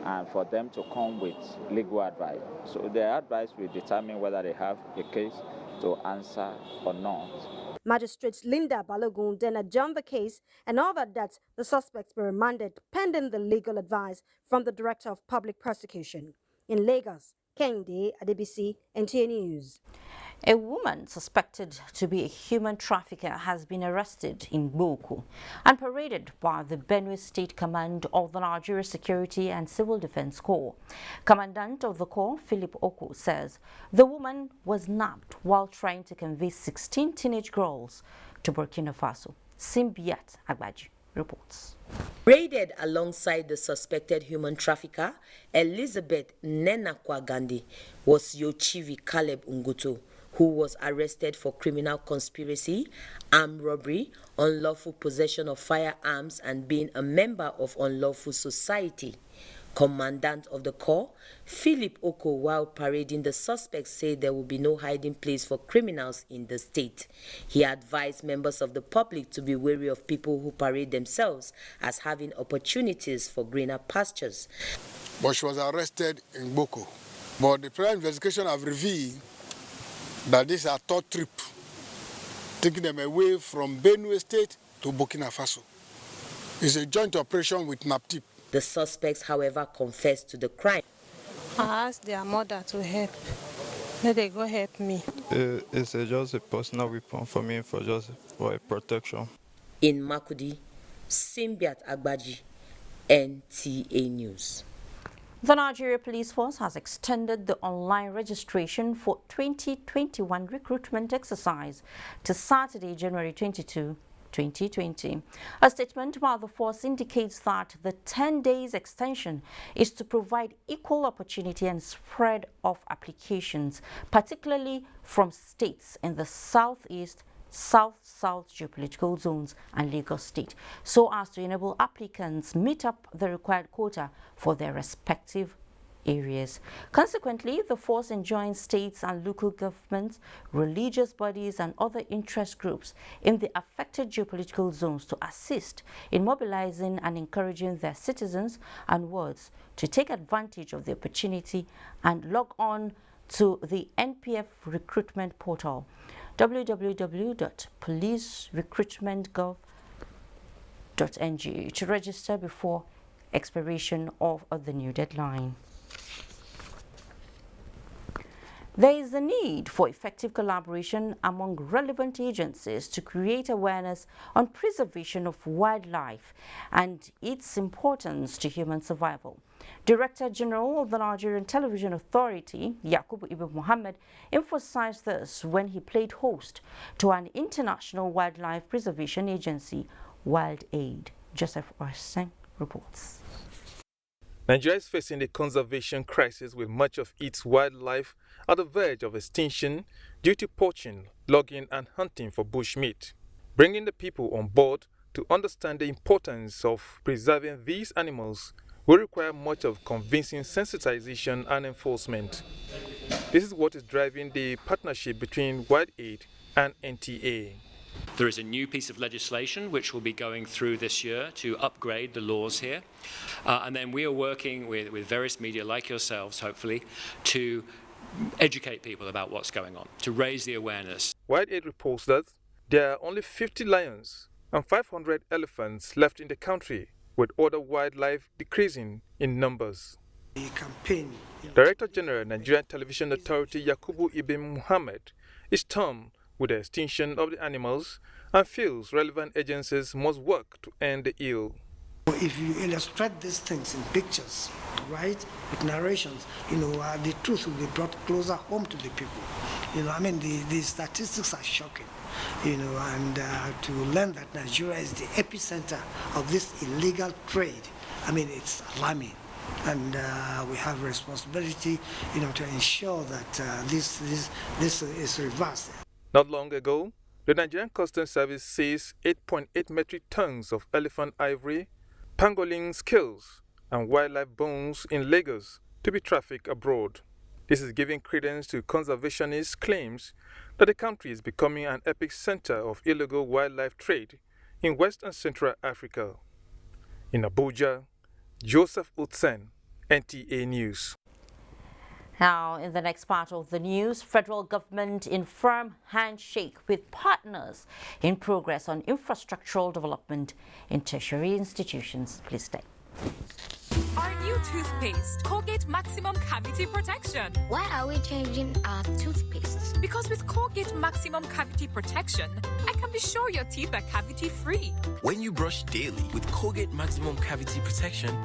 and for them to come with legal advice. So their advice will determine whether they have a case to answer or not. Magistrate Linda Balogun then adjourned the case and ordered that the suspects be remanded pending the legal advice from the Director of Public Prosecution. In Lagos, Kende Adebisi, NTA News. A woman suspected to be a human trafficker has been arrested in Boku and paraded by the Benue State Command of the Nigeria Security and Civil Defense Corps. Commandant of the Corps, Philip Oko, says the woman was nabbed while trying to convey 16 teenage girls to Burkina Faso. Simbiat Agbaji reports. Raided alongside the suspected human trafficker, Elizabeth Nenakwa Gandhi, was Yochivi Caleb Unguto, who was arrested for criminal conspiracy, armed robbery, unlawful possession of firearms, and being a member of unlawful society. Commandant of the Corps, Philip Oko, while parading the suspects, said there will be no hiding place for criminals in the state. He advised members of the public to be wary of people who parade themselves as having opportunities for greener pastures. But she was arrested in Boko. But the prior investigation have revealed that this is a third trip, taking them away from Benue State to Burkina Faso. It's a joint operation with Naft. The suspects, however, confessed to the crime. I asked their mother to help. Let they go help me. It's just a personal weapon for me, for a protection. In Makudi, Simbiat Agbaji, NTA News. The Nigeria Police Force has extended the online registration for 2021 recruitment exercise to Saturday, January 22, 2020. A statement by the force indicates that the 10 days extension is to provide equal opportunity and spread of applications, particularly from states in the southeast, south-south geopolitical zones and Lagos State, so as to enable applicants meet up the required quota for their respective areas. Consequently, the force enjoins states and local governments, religious bodies and other interest groups in the affected geopolitical zones to assist in mobilizing and encouraging their citizens and wards to take advantage of the opportunity and log on to the NPF recruitment portal www.policerecruitment.gov.ng to register before expiration of the new deadline. There is a need for effective collaboration among relevant agencies to create awareness on preservation of wildlife and its importance to human survival. Director General of the Nigerian Television Authority, Yakubu Ibn Muhammad, emphasized this when he played host to an international wildlife preservation agency, Wild Aid. Joseph Orsen reports. Nigeria is facing a conservation crisis with much of its wildlife at the verge of extinction due to poaching, logging and hunting for bushmeat. Bringing the people on board to understand the importance of preserving these animals will require much of convincing sensitization and enforcement. This is what is driving the partnership between Wild Aid and NTA. There is a new piece of legislation which will be going through this year to upgrade the laws here. And then we are working with various media like yourselves, hopefully, to educate people about what's going on, to raise the awareness. Wild Aid reports that there are only 50 lions and 500 elephants left in the country, with other wildlife decreasing in numbers. The campaign. Director General Nigerian Television Authority Yakubu Ibn Muhammad is stunned with the extinction of the animals and feels relevant agencies must work to end the ill. If you illustrate these things in pictures, right, with narrations, the truth will be brought closer home to the people. The statistics are shocking, and to learn that Nigeria is the epicenter of this illegal trade, it's alarming. And we have a responsibility, to ensure that this is reversed. Not long ago, the Nigerian Customs Service seized 8.8 metric tons of elephant ivory, pangolin scales, and wildlife bones in Lagos to be trafficked abroad. This is giving credence to conservationists' claims that the country is becoming an epic center of illegal wildlife trade in West and Central Africa. In Abuja, Joseph Utsen, NTA News. Now, in the next part of the news, federal government in firm handshake with partners in progress on infrastructural development in tertiary institutions. Please stay. Our new toothpaste, Colgate Maximum Cavity Protection. Why are we changing our toothpaste? Because with Colgate Maximum Cavity Protection, I can be sure your teeth are cavity-free. When you brush daily with Colgate Maximum Cavity Protection,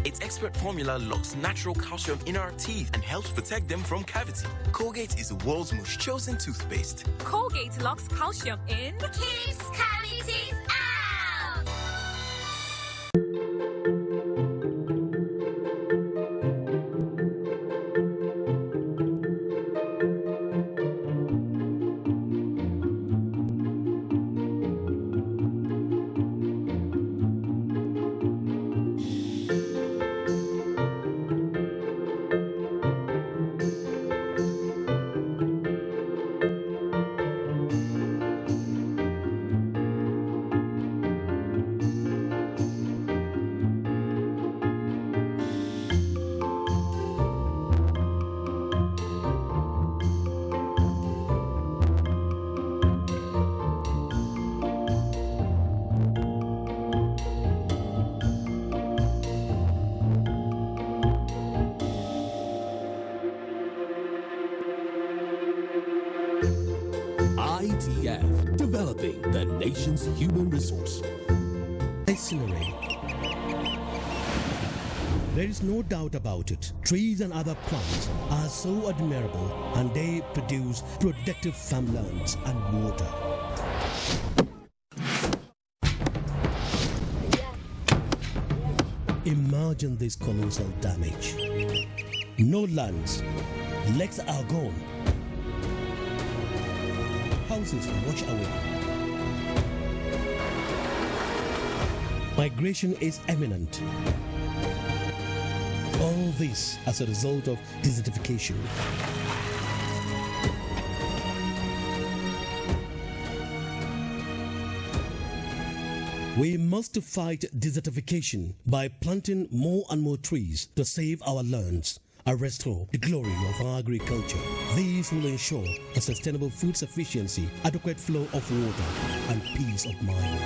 its expert formula locks natural calcium in our teeth and helps protect them from cavity. Colgate is the world's most chosen toothpaste. Colgate locks calcium in, keeps cavities out. ITF, developing the nation's human resource. Scenery. There is no doubt about it. Trees and other plants are so admirable and they produce productive farmlands and water. Imagine this colossal damage. No lands, legs are gone. Houses wash away. Migration is imminent. All this as a result of desertification. We must fight desertification by planting more and more trees to save our lands and restore the glory of our agriculture. These will ensure a sustainable food sufficiency, adequate flow of water, and peace of mind.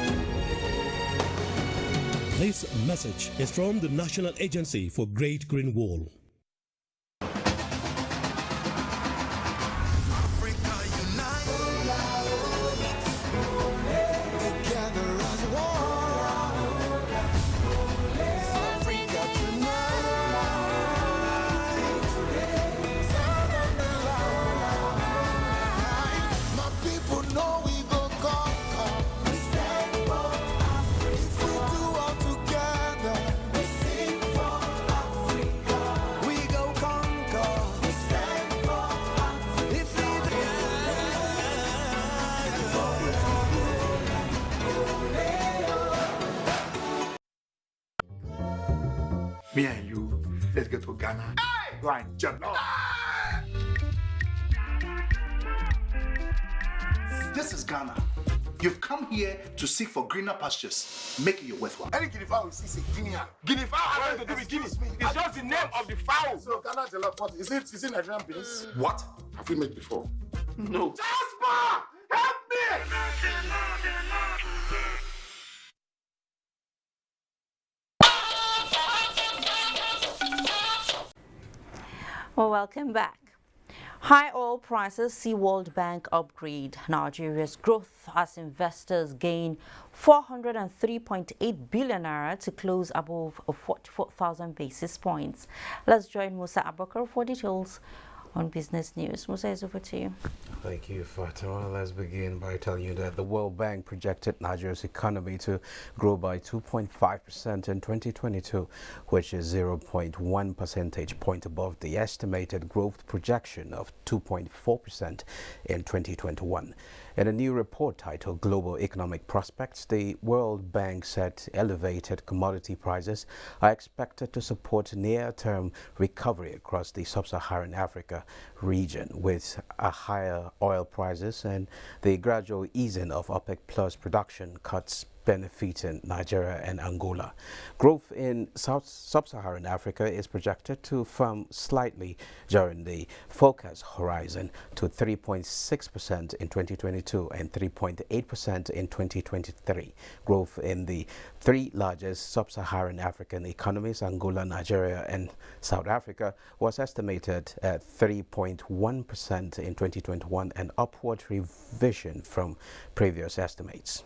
This message is from the National Agency for Great Green Wall. Me and you, let's get to Ghana. Hey! Go and jump. This is Ghana. You've come here to seek for greener pastures. Make it your worthwhile. Any guinea fowl is a guinea. Guinea fowl has nothing to do with guinea. It's just the name of the fowl. So Ghana jollof, what is it Nigerian beans? What? Have you made before? No. Jasper! Help me! Well, welcome back. High oil prices see World Bank upgrade Nigeria's growth as investors gain 403.8 billion naira to close above 44,000 basis points. Let's join Musa Abakar for details on business news. Musa, is over to you. Thank you, Fatima. Let's begin by telling you that the World Bank projected Nigeria's economy to grow by 2.5% in 2022, which is 0.1 percentage point above the estimated growth projection of 2.4% in 2021. In a new report titled Global Economic Prospects, the World Bank said elevated commodity prices are expected to support near-term recovery across the sub-Saharan Africa region, with higher oil prices and the gradual easing of OPEC Plus production cuts benefiting Nigeria and Angola. Growth in sub-Saharan Africa is projected to firm slightly during the forecast horizon to 3.6% in 2022 and 3.8% in 2023. Growth in the three largest sub-Saharan African economies, Angola, Nigeria, and South Africa, was estimated at 3.1% in 2021, an upward revision from previous estimates.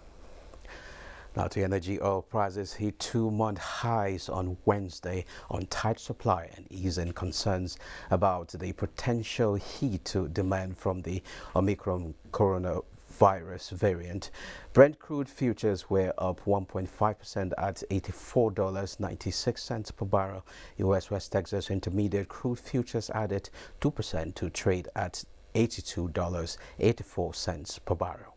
Now to energy. Oil prices hit 2-month highs on Wednesday on tight supply and easing concerns about the potential heat to demand from the Omicron coronavirus variant. Brent crude futures were up 1.5% at $84.96 per barrel. U.S. West Texas Intermediate crude futures added 2% to trade at $82.84 per barrel.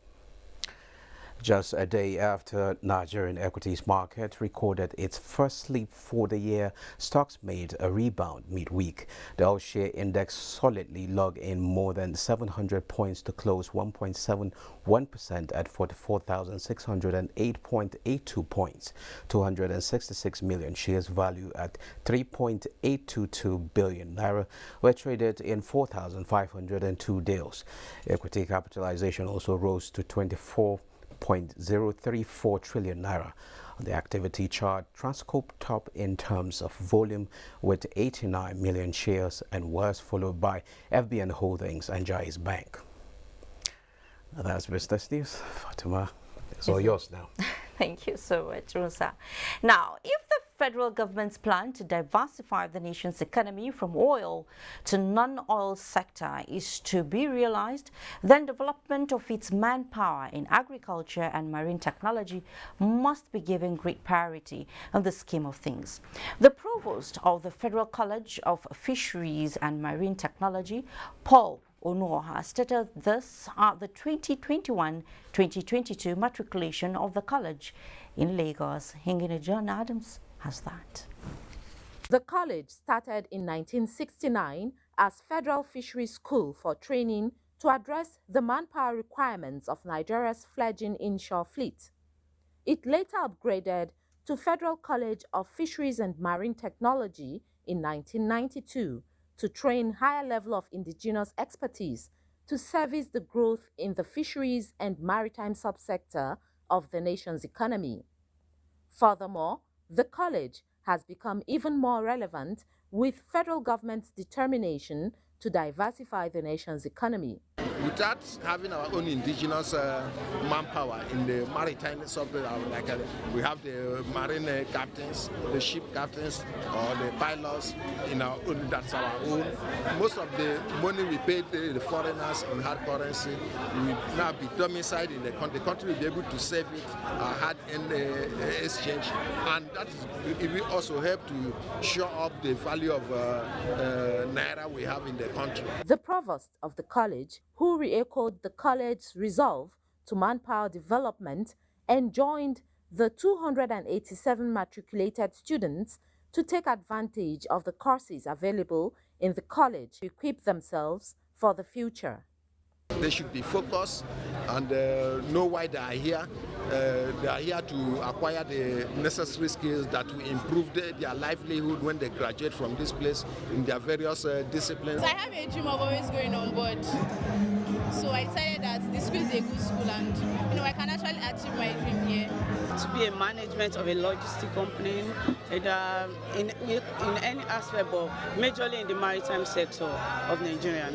Just a day after Nigerian equities market recorded its first leap for the year, stocks made a rebound midweek. The all-share index solidly logged in more than 700 points to close 1.71% at 44,608.82 points. 266 million shares value at 3.822 billion naira were traded in 4,502 deals. Equity capitalization also rose to 24.034 trillion naira. On the activity chart, Transcorp top in terms of volume with 89 million shares and was followed by FBN Holdings and Jais Bank. Now that's business news. Fatima, it's all yours now. Thank you so much, Musa. Now, if the federal government's plan to diversify the nation's economy from oil to non-oil sector is to be realized, then development of its manpower in agriculture and marine technology must be given great priority in the scheme of things. The provost of the Federal College of Fisheries and Marine Technology, Paul Onoha, stated this at the 2021-2022 matriculation of the college in Lagos. Hingine John Adams has that. The college started in 1969 as Federal Fisheries School for training to address the manpower requirements of Nigeria's fledgling inshore fleet. It later upgraded to Federal College of Fisheries and Marine Technology in 1992 to train higher level of indigenous expertise to service the growth in the fisheries and maritime subsector of the nation's economy. Furthermore, The college has become even more relevant with federal government's determination to diversify the nation's economy. Without having our own indigenous manpower in the maritime sector, like we have the marine captains, the ship captains, or the pilots in our own, that's our own. Most of the money we pay the foreigners in hard currency will now be domiciled in the country. The country will be able to save it, hard in the exchange, and that will also help to show up the value of naira we have in the country. The provost of the college, who re-echoed the college's resolve to manpower development, enjoined the 287 matriculated students to take advantage of the courses available in the college to equip themselves for the future. They should be focused and know why they are here. They are here to acquire the necessary skills that will improve their livelihood when they graduate from this place in their various disciplines. I have a dream of always going on board. So I decided that this school is a good school and I can actually achieve my dream here. To be a management of a logistic company in any aspect, but majorly in the maritime sector of Nigeria.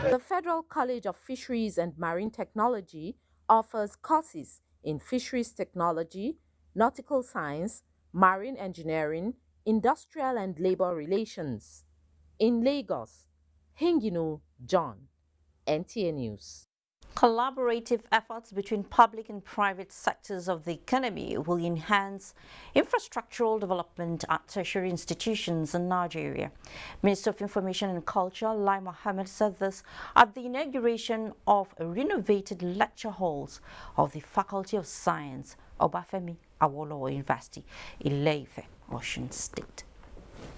The Federal College of Fisheries and Marine Technology offers courses in fisheries technology, nautical science, marine engineering, industrial and labor relations. In Lagos, Hinginu John, NTA News. Collaborative efforts between public and private sectors of the economy will enhance infrastructural development at tertiary institutions in Nigeria. Minister of Information and Culture, Lai Mohammed, said this at the inauguration of renovated lecture halls of the Faculty of Science, Obafemi Awolowo University, Ile-Ife, Osun State.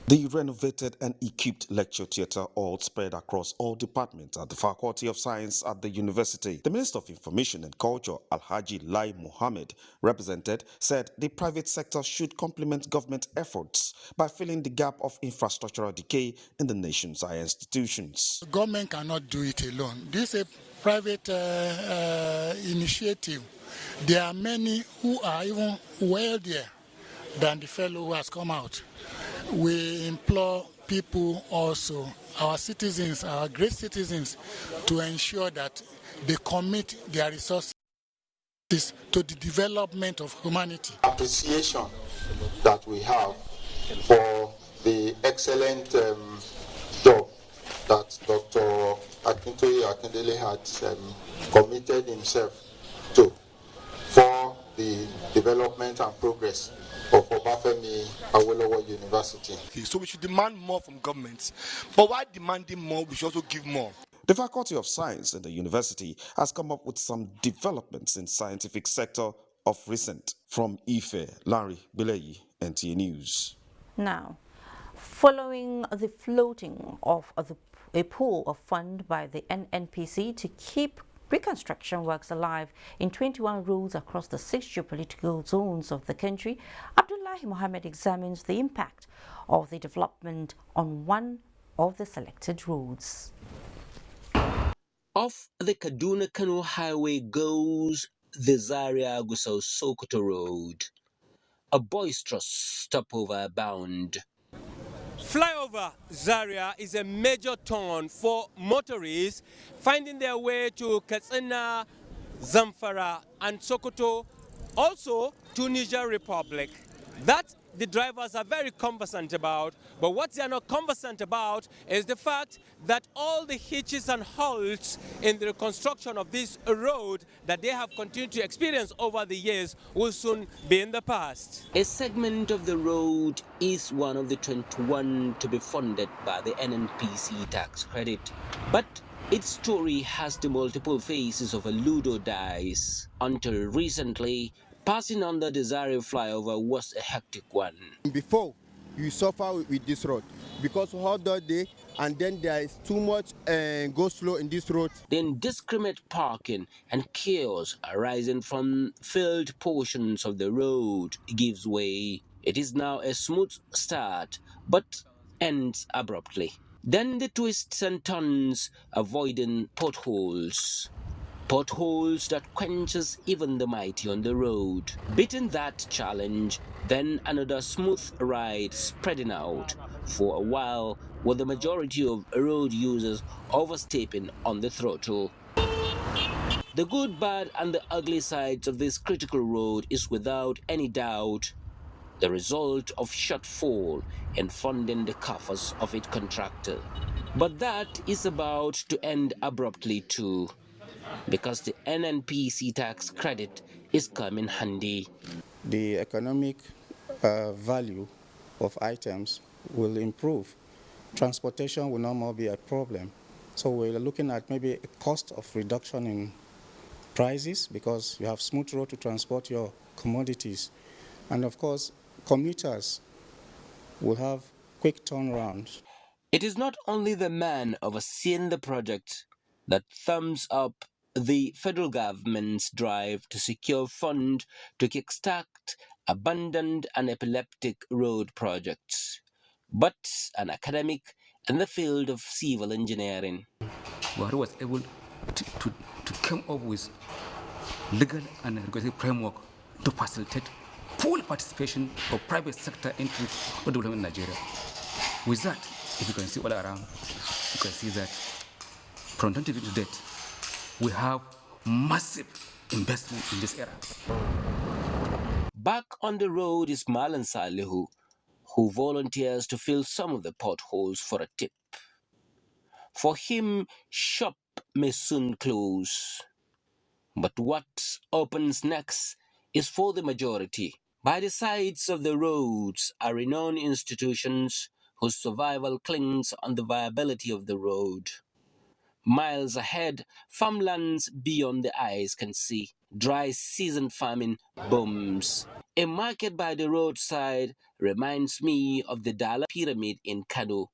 The renovated and equipped lecture theatre all spread across all departments at the Faculty of Science at the university. The Minister of Information and Culture, Alhaji Lai Mohammed, represented, said the private sector should complement government efforts by filling the gap of infrastructural decay in the nation's higher institutions. The government cannot do it alone. This is a private initiative. There are many who are even wealthier than the fellow who has come out. We implore people also, our citizens, our great citizens, to ensure that they commit their resources to the development of humanity. Appreciation that we have for the excellent job that Dr. Akintoye Akindele had committed himself to for the development and progress of Obafemi Awolowo University. So we should demand more from governments, but while demanding more, we should also give more. The Faculty of Science at the university has come up with some developments in scientific sector of recent. From Ife, Larry Bileyi, NTA News. Now, following the floating of a pool of fund by the NNPC to keep reconstruction works alive in 21 roads across the 6 geopolitical zones of the country, Abdullahi Mohammed examines the impact of the development on one of the selected roads. Off the Kaduna-Kano Highway goes the Zaria-Gusau-Sokoto Road, a boisterous stopover bound. Flyover Zaria is a major turn for motorists finding their way to Katsina, Zamfara and Sokoto, also to Niger Republic. That the drivers are very conversant about, but what they are not conversant about is the fact that all the hitches and halts in the reconstruction of this road that they have continued to experience over the years will soon be in the past. A segment of the road is one of the 21 to be funded by the NNPC tax credit, but its story has the multiple faces of a Ludo dice. Until recently, passing under the Zaria flyover was a hectic one. Before, you suffer with this road because hot day and then there is too much go slow in this road. The indiscriminate parking and chaos arising from filled portions of the road gives way. It is now a smooth start but ends abruptly. Then the twists and turns avoiding potholes. potholes that quenches even the mighty on the road. Beating that challenge, then another smooth ride spreading out for a while with the majority of road users overstepping on the throttle. The good, bad, and the ugly sides of this critical road is without any doubt the result of shortfall in funding the coffers of its contractor. But that is about to end abruptly too, because the NNPC tax credit is coming handy. The economic value of items will improve. Transportation will no more be a problem. So we're looking at maybe a cost of reduction in prices because you have smooth road to transport your commodities. And of course, commuters will have quick turnaround. It is not only the man overseeing the project that thumbs up the federal government's drive to secure funds to kickstart abandoned and epileptic road projects, but an academic in the field of civil engineering. Buhari was able to come up with legal and regulatory framework to facilitate full participation of private sector into the development in Nigeria. With that, if you can see all around, you can see that from 2020 to date, we have massive investment in this era. Back on the road is Malan Salihu, who volunteers to fill some of the potholes for a tip. For him, shop may soon close. But what opens next is for the majority. By the sides of the roads are renowned institutions whose survival clings on the viability of the road. Miles ahead, farmlands beyond the eyes can see. Dry season farming booms. A market by the roadside reminds me of the Dollar Pyramid in Kano,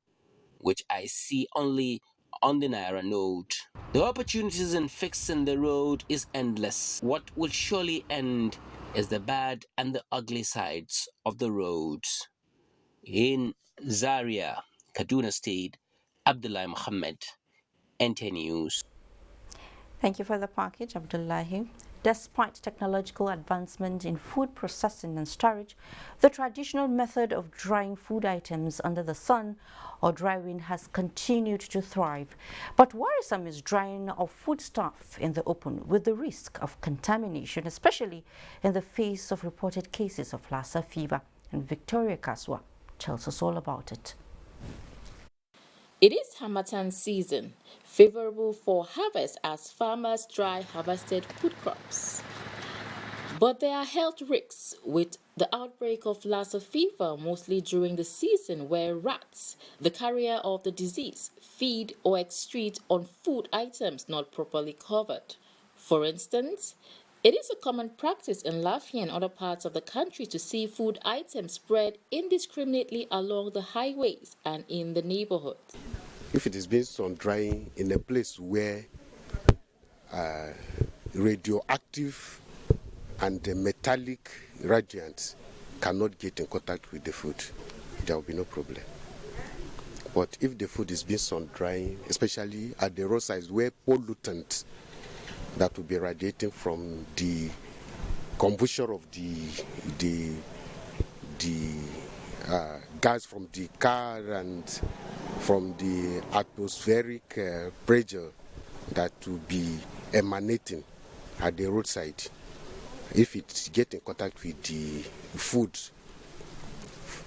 which I see only on the Naira note. The opportunities in fixing the road is endless. What will surely end is the bad and the ugly sides of the roads. In Zaria, Kaduna State, Abdullahi Muhammad, NTA News. Thank you for the package, Abdullahi. Despite technological advancement in food processing and storage, the traditional method of drying food items under the sun or drying has continued to thrive. But worrisome is drying of foodstuff in the open with the risk of contamination, especially in the face of reported cases of Lassa fever. And Victoria Kaswa tells us all about it. It is Harmattan season, favorable for harvest as farmers dry harvested food crops. But there are health risks with the outbreak of Lassa fever, mostly during the season where rats, the carrier of the disease, feed or excrete on food items not properly covered. For instance, it is a common practice in Lafayette and other parts of the country to see food items spread indiscriminately along the highways and in the neighborhoods. If it is based on drying in a place where radioactive and metallic radiants cannot get in contact with the food, there will be no problem. But if the food is based on drying, especially at the roadsides where pollutants that will be radiating from the combustion of the gas from the car and from the atmospheric pressure that will be emanating at the roadside, if it gets in contact with the food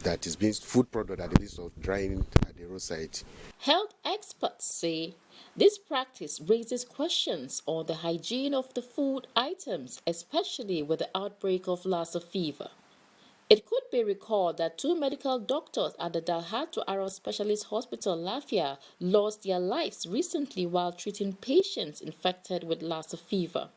that is being food product that is of drying at the roadside. Health experts say this practice raises questions on the hygiene of the food items, especially with the outbreak of Lassa fever. It could be recalled that 2 medical doctors at the Dalhatu Arrow Specialist Hospital, Lafia, lost their lives recently while treating patients infected with Lassa fever.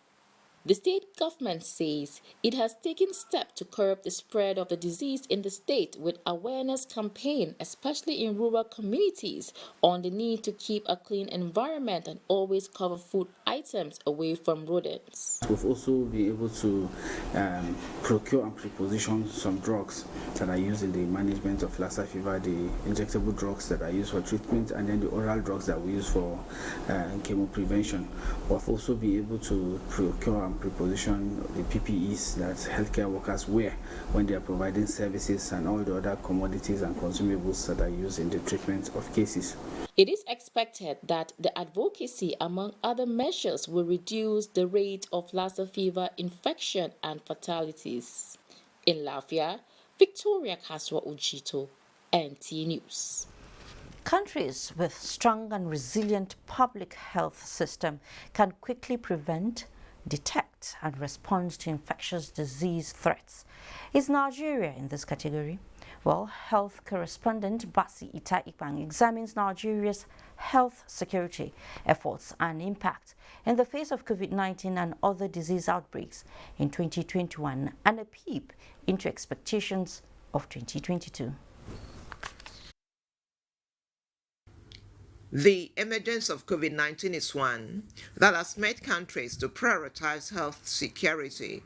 The state government says it has taken steps to curb the spread of the disease in the state with awareness campaign, especially in rural communities, on the need to keep a clean environment and always cover food items away from rodents. We've also been able to procure and preposition some drugs that are used in the management of Lassa fever, the injectable drugs that are used for treatment, and then the oral drugs that we use for chemo prevention. We've also been able to procure and preposition the PPEs that healthcare workers wear when they are providing services, and all the other commodities and consumables that are used in the treatment of cases. It is expected that the advocacy, among other measures, will reduce the rate of Lassa fever infection and fatalities. In Lafia, Victoria Kaswa Ujito, NTA News. Countries with strong and resilient public health system can quickly prevent, detect and respond to infectious disease threats. Is Nigeria in this category? Well, health correspondent Basi Ita Ikbang examines Nigeria's health security efforts and impact in the face of COVID-19 and other disease outbreaks in 2021 and a peep into expectations of 2022. The emergence of COVID-19 is one that has made countries to prioritize health security.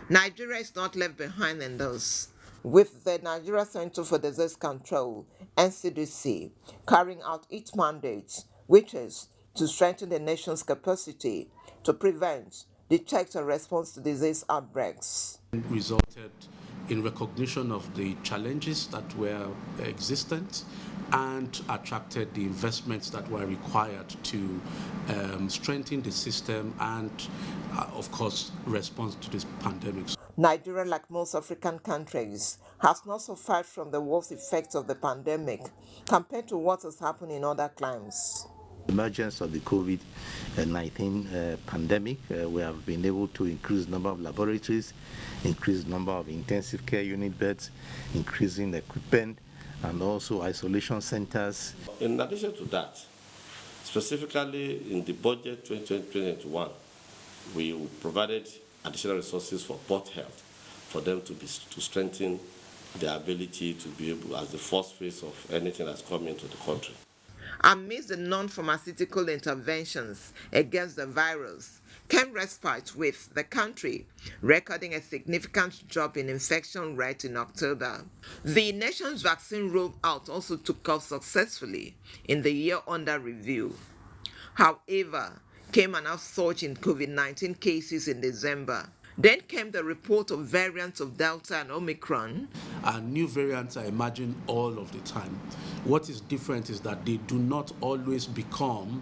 Nigeria is not left behind in this, with the Nigeria Center for Disease Control, NCDC, carrying out its mandate, which is to strengthen the nation's capacity to prevent, detect and respond to disease outbreaks. Resulted in recognition of the challenges that were existent and attracted the investments that were required to strengthen the system and, of course, respond to this pandemic. Nigeria, like most African countries, has not suffered from the worst effects of the pandemic compared to what has happened in other climes. Emergence of the COVID-19 pandemic, we have been able to increase the number of laboratories, increase the number of intensive care unit beds, increasing equipment, and also isolation centers. In addition to that, specifically in the budget 2021, we provided additional resources for port health, for them to strengthen their ability to be able, as the first phase of anything that's coming into the country. Amidst the non-pharmaceutical interventions against the virus came respite, with the country recording a significant drop in infection rate in October. The nation's vaccine rollout also took off successfully in the year under review. However, came an upsurge in COVID-19 cases in December. Then came the report of variants of Delta and Omicron. And new variants are emerging all of the time. What is different is that they do not always become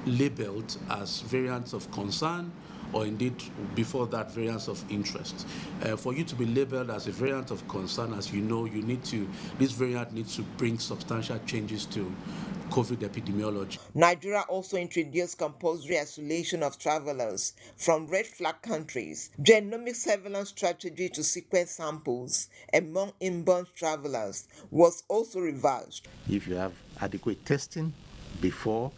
labeled as variants of concern, or indeed before that variants of interest. For you to be labeled as a variant of concern, as you know, this variant needs to bring substantial changes to COVID epidemiology. Nigeria also introduced compulsory isolation of travelers from red flag countries. Genomic surveillance strategy to sequence samples among inbound travelers was also revised. If you have adequate testing before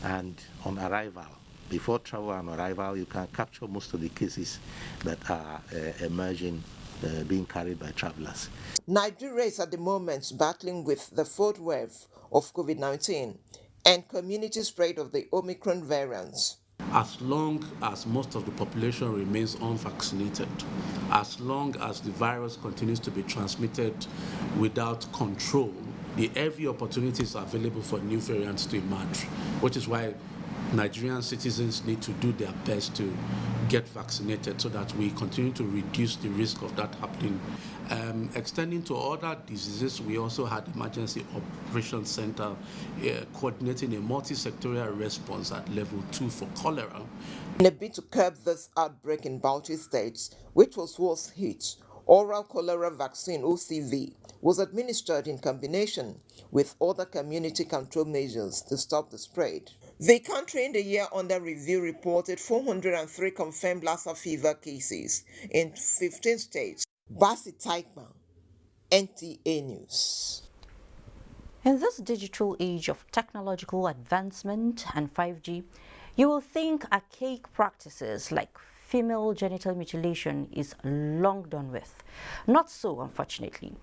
and on arrival, before travel and arrival, you can capture most of the cases that are emerging, being carried by travelers. Nigeria is at the moment battling with the fourth wave of COVID-19 and community spread of the Omicron variants. As long as most of the population remains unvaccinated, as long as the virus continues to be transmitted without control, every opportunity is available for new variants to emerge, which is why Nigerian citizens need to do their best to get vaccinated so that we continue to reduce the risk of that happening. Extending to other diseases, we also had Emergency Operations Center coordinating a multi-sectorial response at level 2 for cholera. In a bid to curb this outbreak in Bauchi State, which was worst hit, oral cholera vaccine OCV was administered in combination with other community control measures to stop the spread. The country in the year under review reported 403 confirmed Lassa fever cases in 15 states. Basi Taikman, NTA News. In this digital age of technological advancement and 5G, you will think archaic practices like female genital mutilation is long done with. Not so, unfortunately.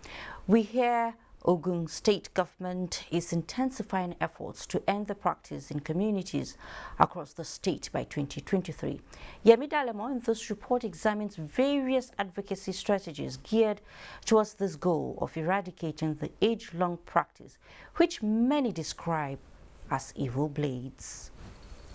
We hear Ogun State government is intensifying efforts to end the practice in communities across the state by 2023. Yemi Dalemo in this report examines various advocacy strategies geared towards this goal of eradicating the age-long practice, which many describe as evil blades.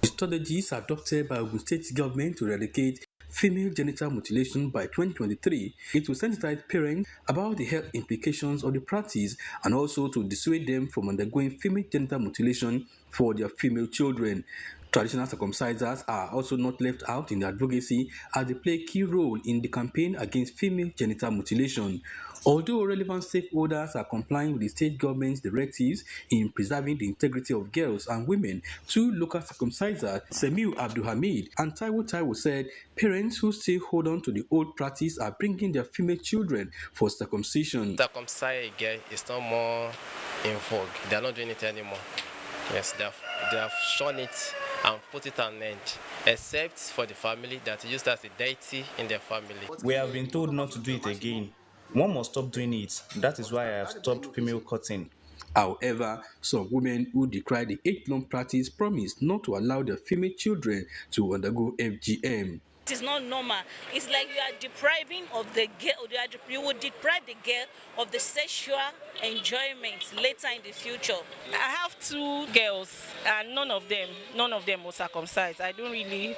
Strategies adopted by Ogun State government to eradicate female genital mutilation by 2023, it will sensitize parents about the health implications of the practice and also to dissuade them from undergoing female genital mutilation for their female children. Traditional circumcisers are also not left out in the advocacy as they play a key role in the campaign against female genital mutilation. Although relevant stakeholders are complying with the state government's directives in preserving the integrity of girls and women, two local circumcisers, Semiu Abdulhamid and Taiwo said parents who still hold on to the old practice are bringing their female children for circumcision. Circumcise a girl is no more in vogue. They are not doing it anymore. Yes, they have shown it and put it an end, except for the family that used as a deity in their family. We have been told not to do it again. One must stop doing it. That is why I have stopped female cutting. However, some women who decry the age-long practice promise not to allow their female children to undergo FGM. It is not normal. It's like you are depriving of the girl, you would deprive the girl of the sexual enjoyment later in the future. I have two girls and none of them were circumcised. I don't really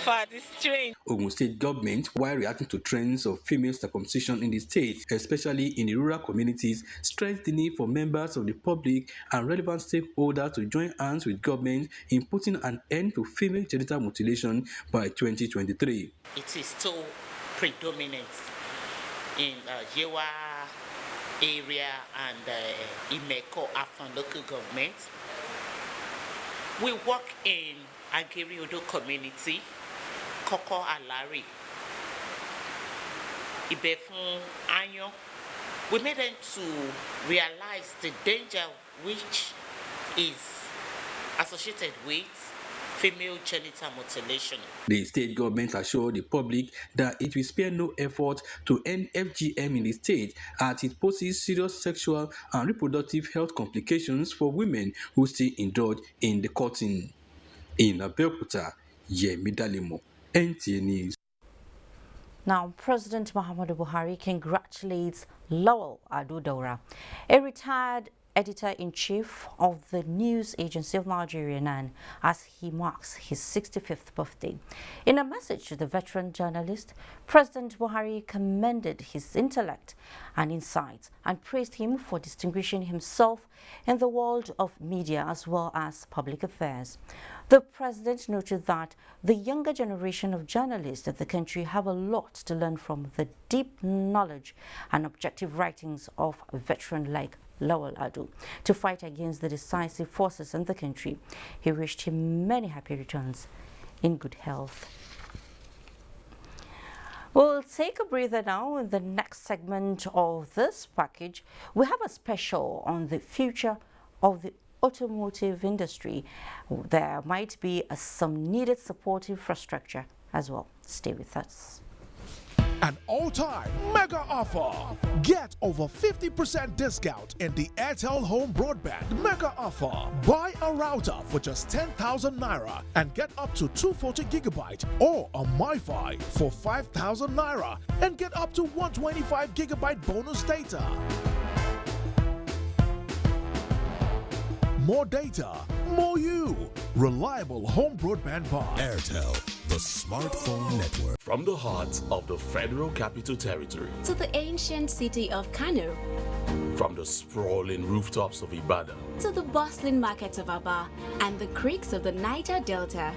find it strange. Ogun State government, while reacting to trends of female circumcision in the state, especially in the rural communities, stressed the need for members of the public and relevant stakeholders to join hands with government in putting an end to female genital mutilation by 2023. It is still predominant in Yewa area and Imeko Afan local government. We work in Agiri Odo community, Koko Alari, Ibefun Anyo. We made them to realize the danger which is associated with female genital mutilation. The state government assured the public that it will spare no effort to end FGM in the state as it poses serious sexual and reproductive health complications for women who still indulge in the cutting. In Abeokuta, Yemi Dalemo, NTA News. Now, President Muhammadu Buhari congratulates Lawal Adu-Daura, a retired editor-in-chief of the news agency of Nigerian, as he marks his 65th birthday. In a message to the veteran journalist, President Buhari commended his intellect and insights and praised him for distinguishing himself in the world of media as well as public affairs. The president noted that the younger generation of journalists of the country have a lot to learn from the deep knowledge and objective writings of a veteran like Lawal Adu to fight against the decisive forces in the country. He wished him many happy returns in good health. We'll take a breather now. In the next segment of this package, we have a special on the future of the automotive industry. There might be some needed support infrastructure as well. Stay with us. An all-time mega offer. Get over 50% discount in the Airtel Home Broadband mega offer. Buy a router for just 10,000 naira and get up to 240 gigabyte or a MiFi for 5,000 naira and get up to 125 gigabyte bonus data. More data, more you. Reliable home broadband buy. Airtel, the smartphone network. From the heart of the Federal Capital Territory to the ancient city of Kano, from the sprawling rooftops of Ibadan to the bustling markets of Aba and the creeks of the Niger Delta,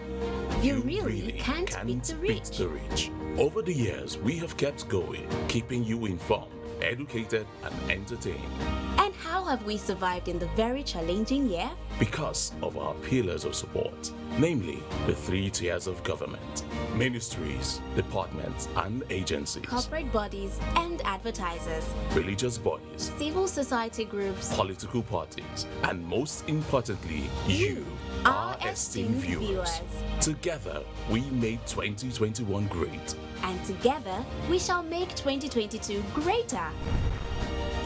you really can't beat the reach. Over the years, we have kept going, keeping you informed, educated, and entertained. And how have we survived in the very challenging year? Because of our pillars of support, namely the 3 tiers of government, ministries, departments, and agencies, corporate bodies and advertisers, religious bodies, civil society groups, political parties, and most importantly, you, our esteemed viewers. Together, we made 2021 great. And together, we shall make 2022 greater.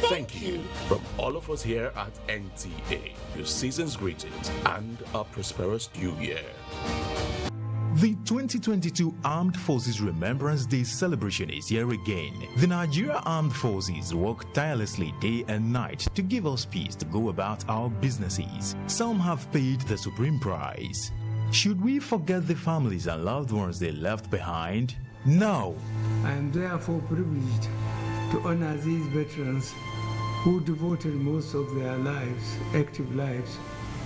Thank you from all of us here at NTA. Your season's greetings and a prosperous new year. The 2022 Armed Forces Remembrance Day celebration is here again. The Nigerian Armed Forces work tirelessly day and night to give us peace to go about our businesses. Some have paid the supreme price. Should we forget the families and loved ones they left behind? No. I am therefore privileged to honor these veterans who devoted most of their lives, active lives,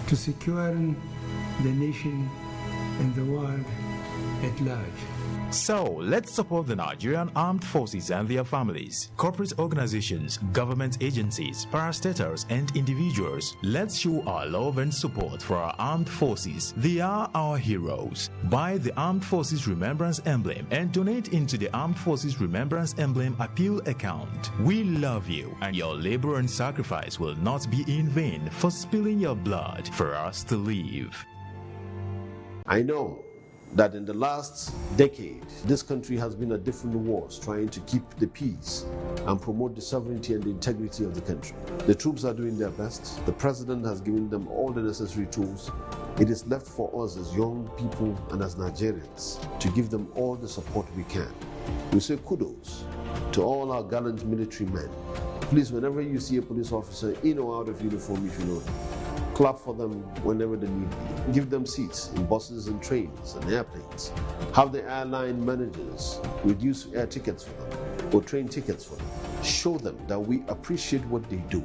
to securing the nation and the world at large. So, let's support the Nigerian Armed Forces and their families, corporate organizations, government agencies, parastatals, and individuals. Let's show our love and support for our armed forces. They are our heroes. Buy the Armed Forces Remembrance Emblem and donate into the Armed Forces Remembrance Emblem Appeal account. We love you, and your labor and sacrifice will not be in vain for spilling your blood for us to live. I know that in the last decade, this country has been at different wars trying to keep the peace and promote the sovereignty and the integrity of the country. The troops are doing their best. The president has given them all the necessary tools. It is left for us as young people and as Nigerians to give them all the support we can. We say kudos to all our gallant military men. Please, whenever you see a police officer in or out of uniform, if you know them, clap for them whenever they need be. Give them seats in buses and trains and airplanes. Have the airline managers reduce air tickets for them or train tickets for them. Show them that we appreciate what they do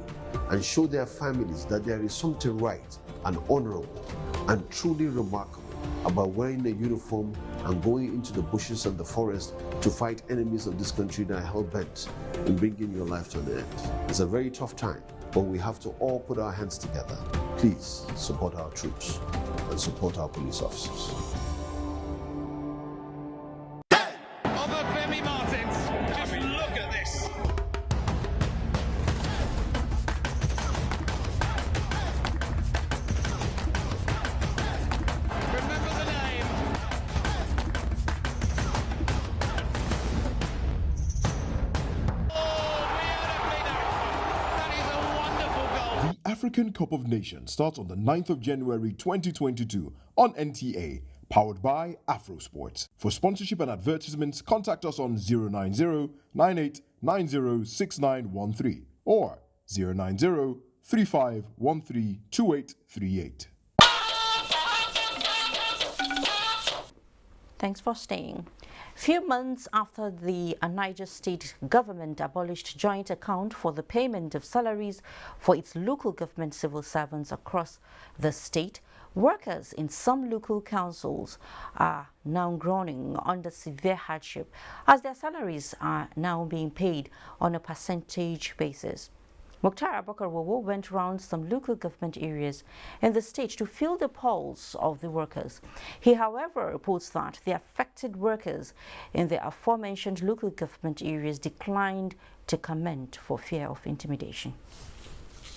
and show their families that there is something right and honorable and truly remarkable about wearing a uniform and going into the bushes and the forest to fight enemies of this country that are hell-bent in bringing your life to an end. It's a very tough time, but we have to all put our hands together. Please support our troops and support our police officers. African Cup of Nations starts on the 9th of January 2022 on NTA, powered by AfroSports. For sponsorship and advertisements, contact us on 090-9890-6913 or 090-3513-2838. Thanks for staying. Few months after the Niger state government abolished joint account for the payment of salaries for its local government civil servants across the state, workers in some local councils are now groaning under severe hardship as their salaries are now being paid on a percentage basis. Mukhtar Abakar Wowo went round some local government areas in the state to feel the pulse of the workers. He, however, reports that the affected workers in the aforementioned local government areas declined to comment for fear of intimidation.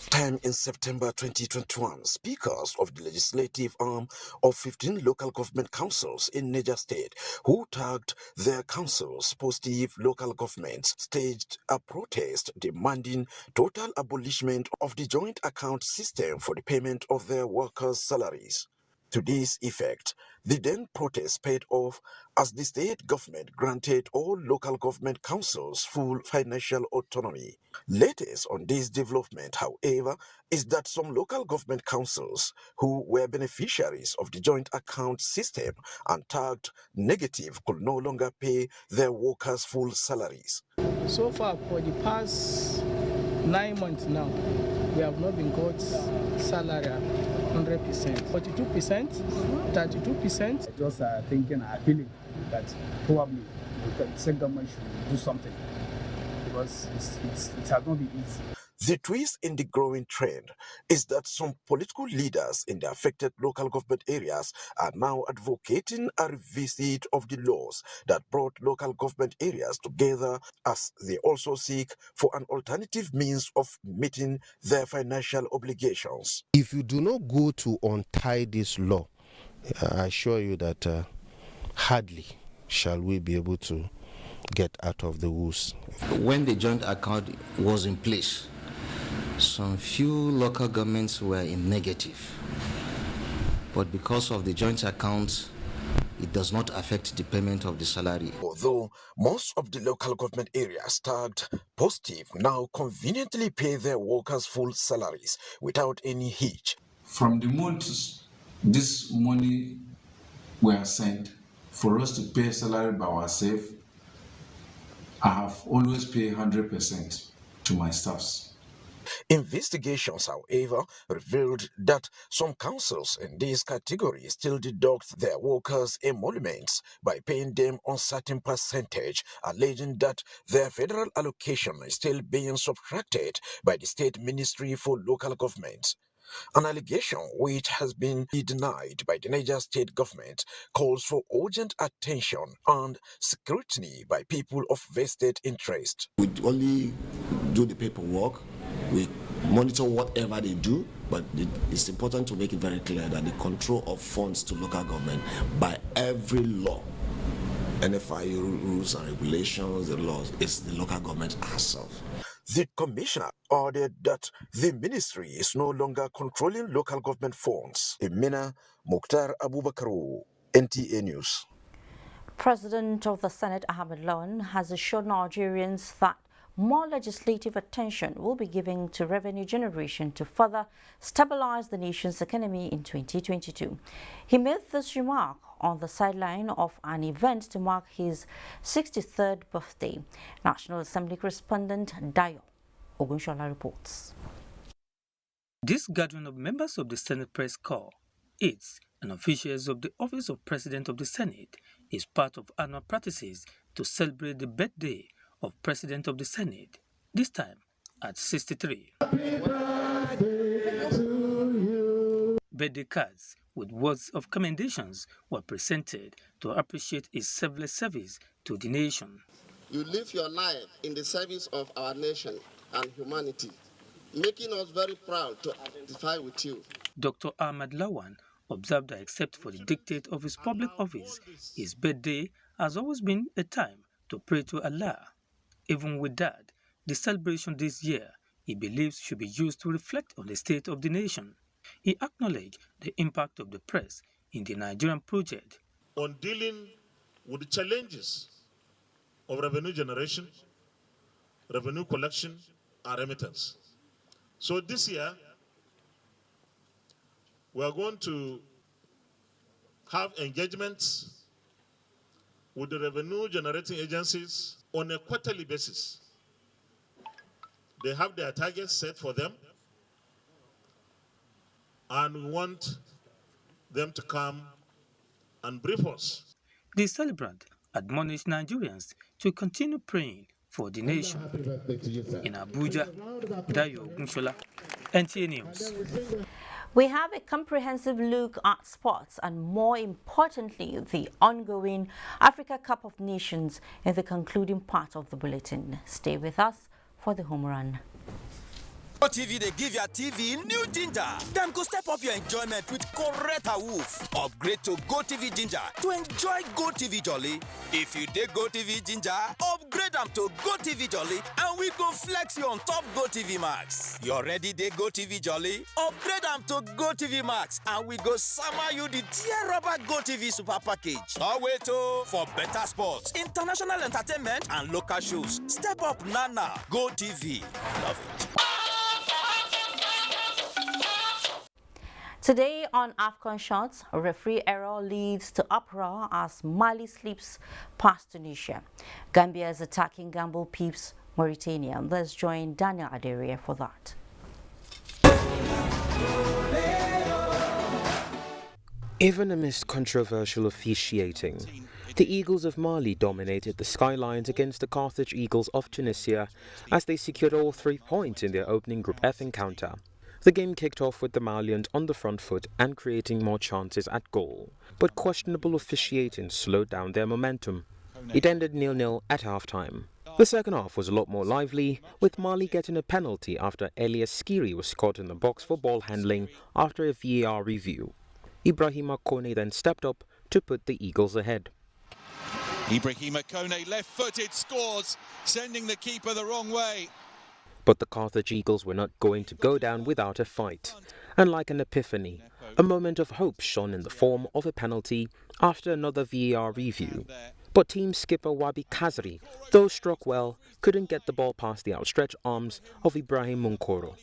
Time in September 2021, speakers of the legislative arm of 15 local government councils in Niger State, who tagged their councils positive local governments, staged a protest demanding total abolishment of the joint account system for the payment of their workers' salaries. To this effect, the then protest paid off as the state government granted all local government councils full financial autonomy. Latest on this development, however, is that some local government councils who were beneficiaries of the joint account system and tagged negative could no longer pay their workers full salaries. So far, for the past 9 months now, we have not been got salary 100%, 42%, 32%. Just thinking, appealing that probably the state government should do something because it has not been easy. The twist in the growing trend is that some political leaders in the affected local government areas are now advocating a revisit of the laws that brought local government areas together, as they also seek for an alternative means of meeting their financial obligations. If you do not go to untie this law, I assure you that hardly shall we be able to get out of the woods. When the joint account was in place, some few local governments were in negative. But because of the joint account, it does not affect the payment of the salary. Although most of the local government areas tagged positive now conveniently pay their workers full salaries without any hitch. From the moment this money were sent for us to pay salary by ourselves, I have always paid 100% to my staffs. Investigations, however, revealed that some councils in this category still deduct their workers' emoluments by paying them a certain percentage, alleging that their federal allocation is still being subtracted by the State Ministry for Local Government. An allegation which has been denied by the Niger state government calls for urgent attention and scrutiny by people of vested interest. We only do the paperwork, we monitor whatever they do, but it's important to make it very clear that the control of funds to local government by every law, NFI rules and regulations, the laws, is the local government herself. The commissioner added that the ministry is no longer controlling local government funds. Emina Mukhtar Abubakaru, NTA News. President of the Senate, Ahmed Lawan, has assured Nigerians that more legislative attention will be given to revenue generation to further stabilize the nation's economy in 2022. He made this remark on the sideline of an event to mark his 63rd birthday. National Assembly correspondent Dayo Ogunshola reports. This gathering of members of the Senate Press Corps, aides and officials of the Office of President of the Senate is part of annual practices to celebrate the birthday of President of the Senate, this time at 63. Birthday cards with words of commendations were presented to appreciate his selfless service to the nation. You live your life in the service of our nation and humanity, making us very proud to identify with you. Dr. Ahmed Lawan observed that except for the dictate of his public office, his birthday has always been a time to pray to Allah. Even with that, the celebration this year, he believes, should be used to reflect on the state of the nation. He acknowledged the impact of the press in the Nigerian project. On dealing with the challenges of revenue generation, revenue collection, and remittance. So this year, we are going to have engagements with the revenue generating agencies on a quarterly basis. They have their targets set for them, and we want them to come and brief us. The celebrant admonished Nigerians to continue praying for the nation. In Abuja, Dayo Ogunshola, NTA News. We have a comprehensive look at sports and, more importantly, the ongoing Africa Cup of Nations in the concluding part of the bulletin. Stay with us for the home run. GoTV, they give your TV new ginger. Them go step up your enjoyment with correct awoof. Upgrade to GoTV Ginger to enjoy GoTV Jolly. If you dig GoTV Ginger, upgrade them to GoTV Jolly and we go flex you on top GoTV Max. You already dig GoTV Jolly? Upgrade them to GoTV Max and we go summer you the tier rubber GoTV Super Package. Oh wait, for better sports, international entertainment and local shows. Step up Nana. GoTV. Love it. Today on AFCON Shots, a referee error leads to uproar as Mali slips past Tunisia. Gambia is attacking Gamble Peeps Mauritania. Let's join Daniel Aderia for that. Even amidst controversial officiating, the Eagles of Mali dominated the Skylines against the Carthage Eagles of Tunisia as they secured all 3 points in their opening Group F encounter. The game kicked off with the Malians on the front foot and creating more chances at goal, but questionable officiating slowed down their momentum. It ended 0-0 at half-time. The second half was a lot more lively, with Mali getting a penalty after Elias Skiri was caught in the box for ball handling after a VAR review. Ibrahima Kone then stepped up to put the Eagles ahead. Ibrahima Kone, left-footed, scores, sending the keeper the wrong way. But the Carthage Eagles were not going to go down without a fight. And like an epiphany, a moment of hope shone in the form of a penalty after another VAR review. But team skipper Wabi Kazri, though struck well, couldn't get the ball past the outstretched arms of Ibrahim Munkoro.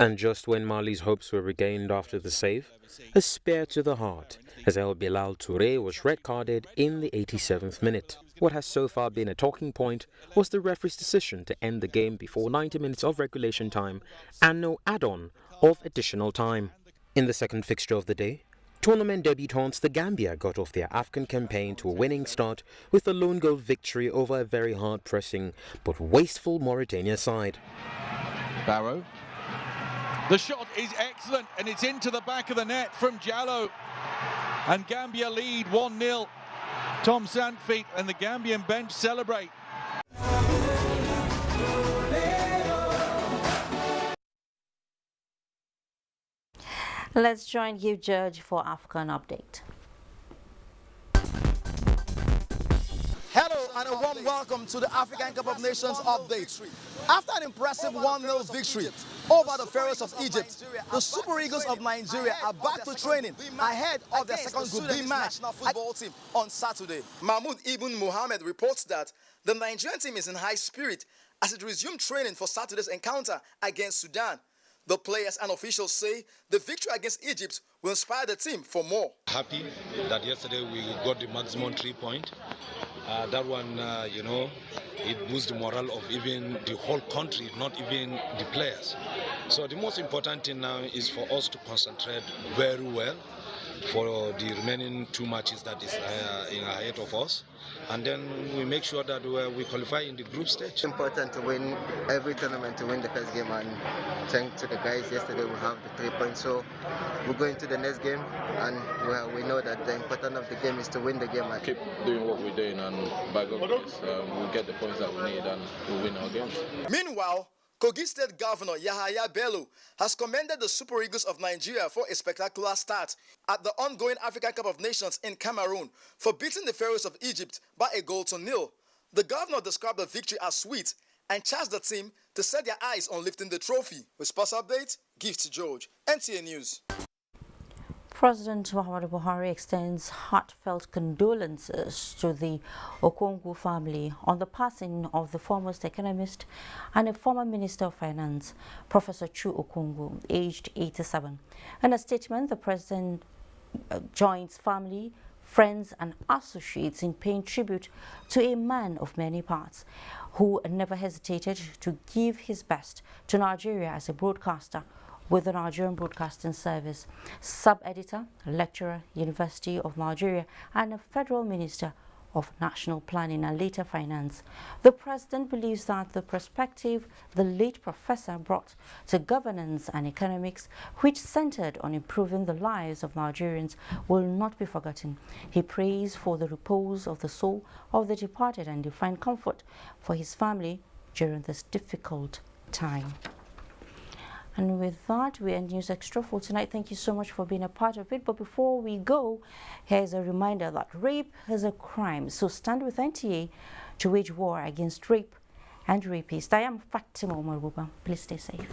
And just when Mali's hopes were regained after the save, a spear to the heart, as El Bilal Touré was red-carded in the 87th minute. What has so far been a talking point was the referee's decision to end the game before 90 minutes of regulation time and no add-on of additional time. In the second fixture of the day, tournament debutants the Gambia got off their African campaign to a winning start with a lone goal victory over a very hard-pressing but wasteful Mauritania side. Barrow. The shot is excellent and it's into the back of the net from Jallo. And Gambia lead 1-0. Tom Sandfeet and the Gambian bench celebrate. Let's join Hugh Judge for African Update. Hello and a warm welcome to the African Cup of Nations update. After an impressive 1-0 victory over the Pharaohs of Egypt, the Super Eagles of Nigeria are back to training ahead of their second Group B match football team on Saturday. Mahmoud Ibn Mohammed reports that the Nigerian team is in high spirit as it resumed training for Saturday's encounter against Sudan. The players and officials say the victory against Egypt will inspire the team for more. Happy that yesterday we got the maximum 3 points. That one, it boosts the morale of even the whole country, not even the players. So the most important thing now is for us to concentrate very well for the remaining 2 matches that is ahead of us. And then we make sure that we qualify in the group stage. It's important to win every tournament, to win the first game, and thanks to the guys yesterday we have the 3 points. So we're going to the next game and we know that the importance of the game is to win the game. Keep doing what we're doing and by God's grace we'll get the points that we need and we'll win our games. Meanwhile, Kogi State Governor Yahaya Bello has commended the Super Eagles of Nigeria for a spectacular start at the ongoing African Cup of Nations in Cameroon for beating the Pharaohs of Egypt by 1-0. The governor described the victory as sweet and charged the team to set their eyes on lifting the trophy. With Sports Update, Gift George, NTA News. President Muhammadu Buhari extends heartfelt condolences to the Okongwu family on the passing of the foremost economist and a former Minister of Finance, Professor Chu Okongwu, aged 87. In a statement, the president joins family, friends and associates in paying tribute to a man of many parts who never hesitated to give his best to Nigeria as a broadcaster with the Nigerian Broadcasting Service, sub-editor, lecturer, University of Nigeria, and a federal minister of national planning and later finance. The president believes that the perspective the late professor brought to governance and economics, which centered on improving the lives of Nigerians, will not be forgotten. He prays for the repose of the soul of the departed and divine comfort for his family during this difficult time. And with that, we end News Extra for tonight. Thank you so much for being a part of it. But before we go, here's a reminder that rape is a crime. So stand with NTA to wage war against rape and rapists. I am Fatima Omar Buba. Please stay safe.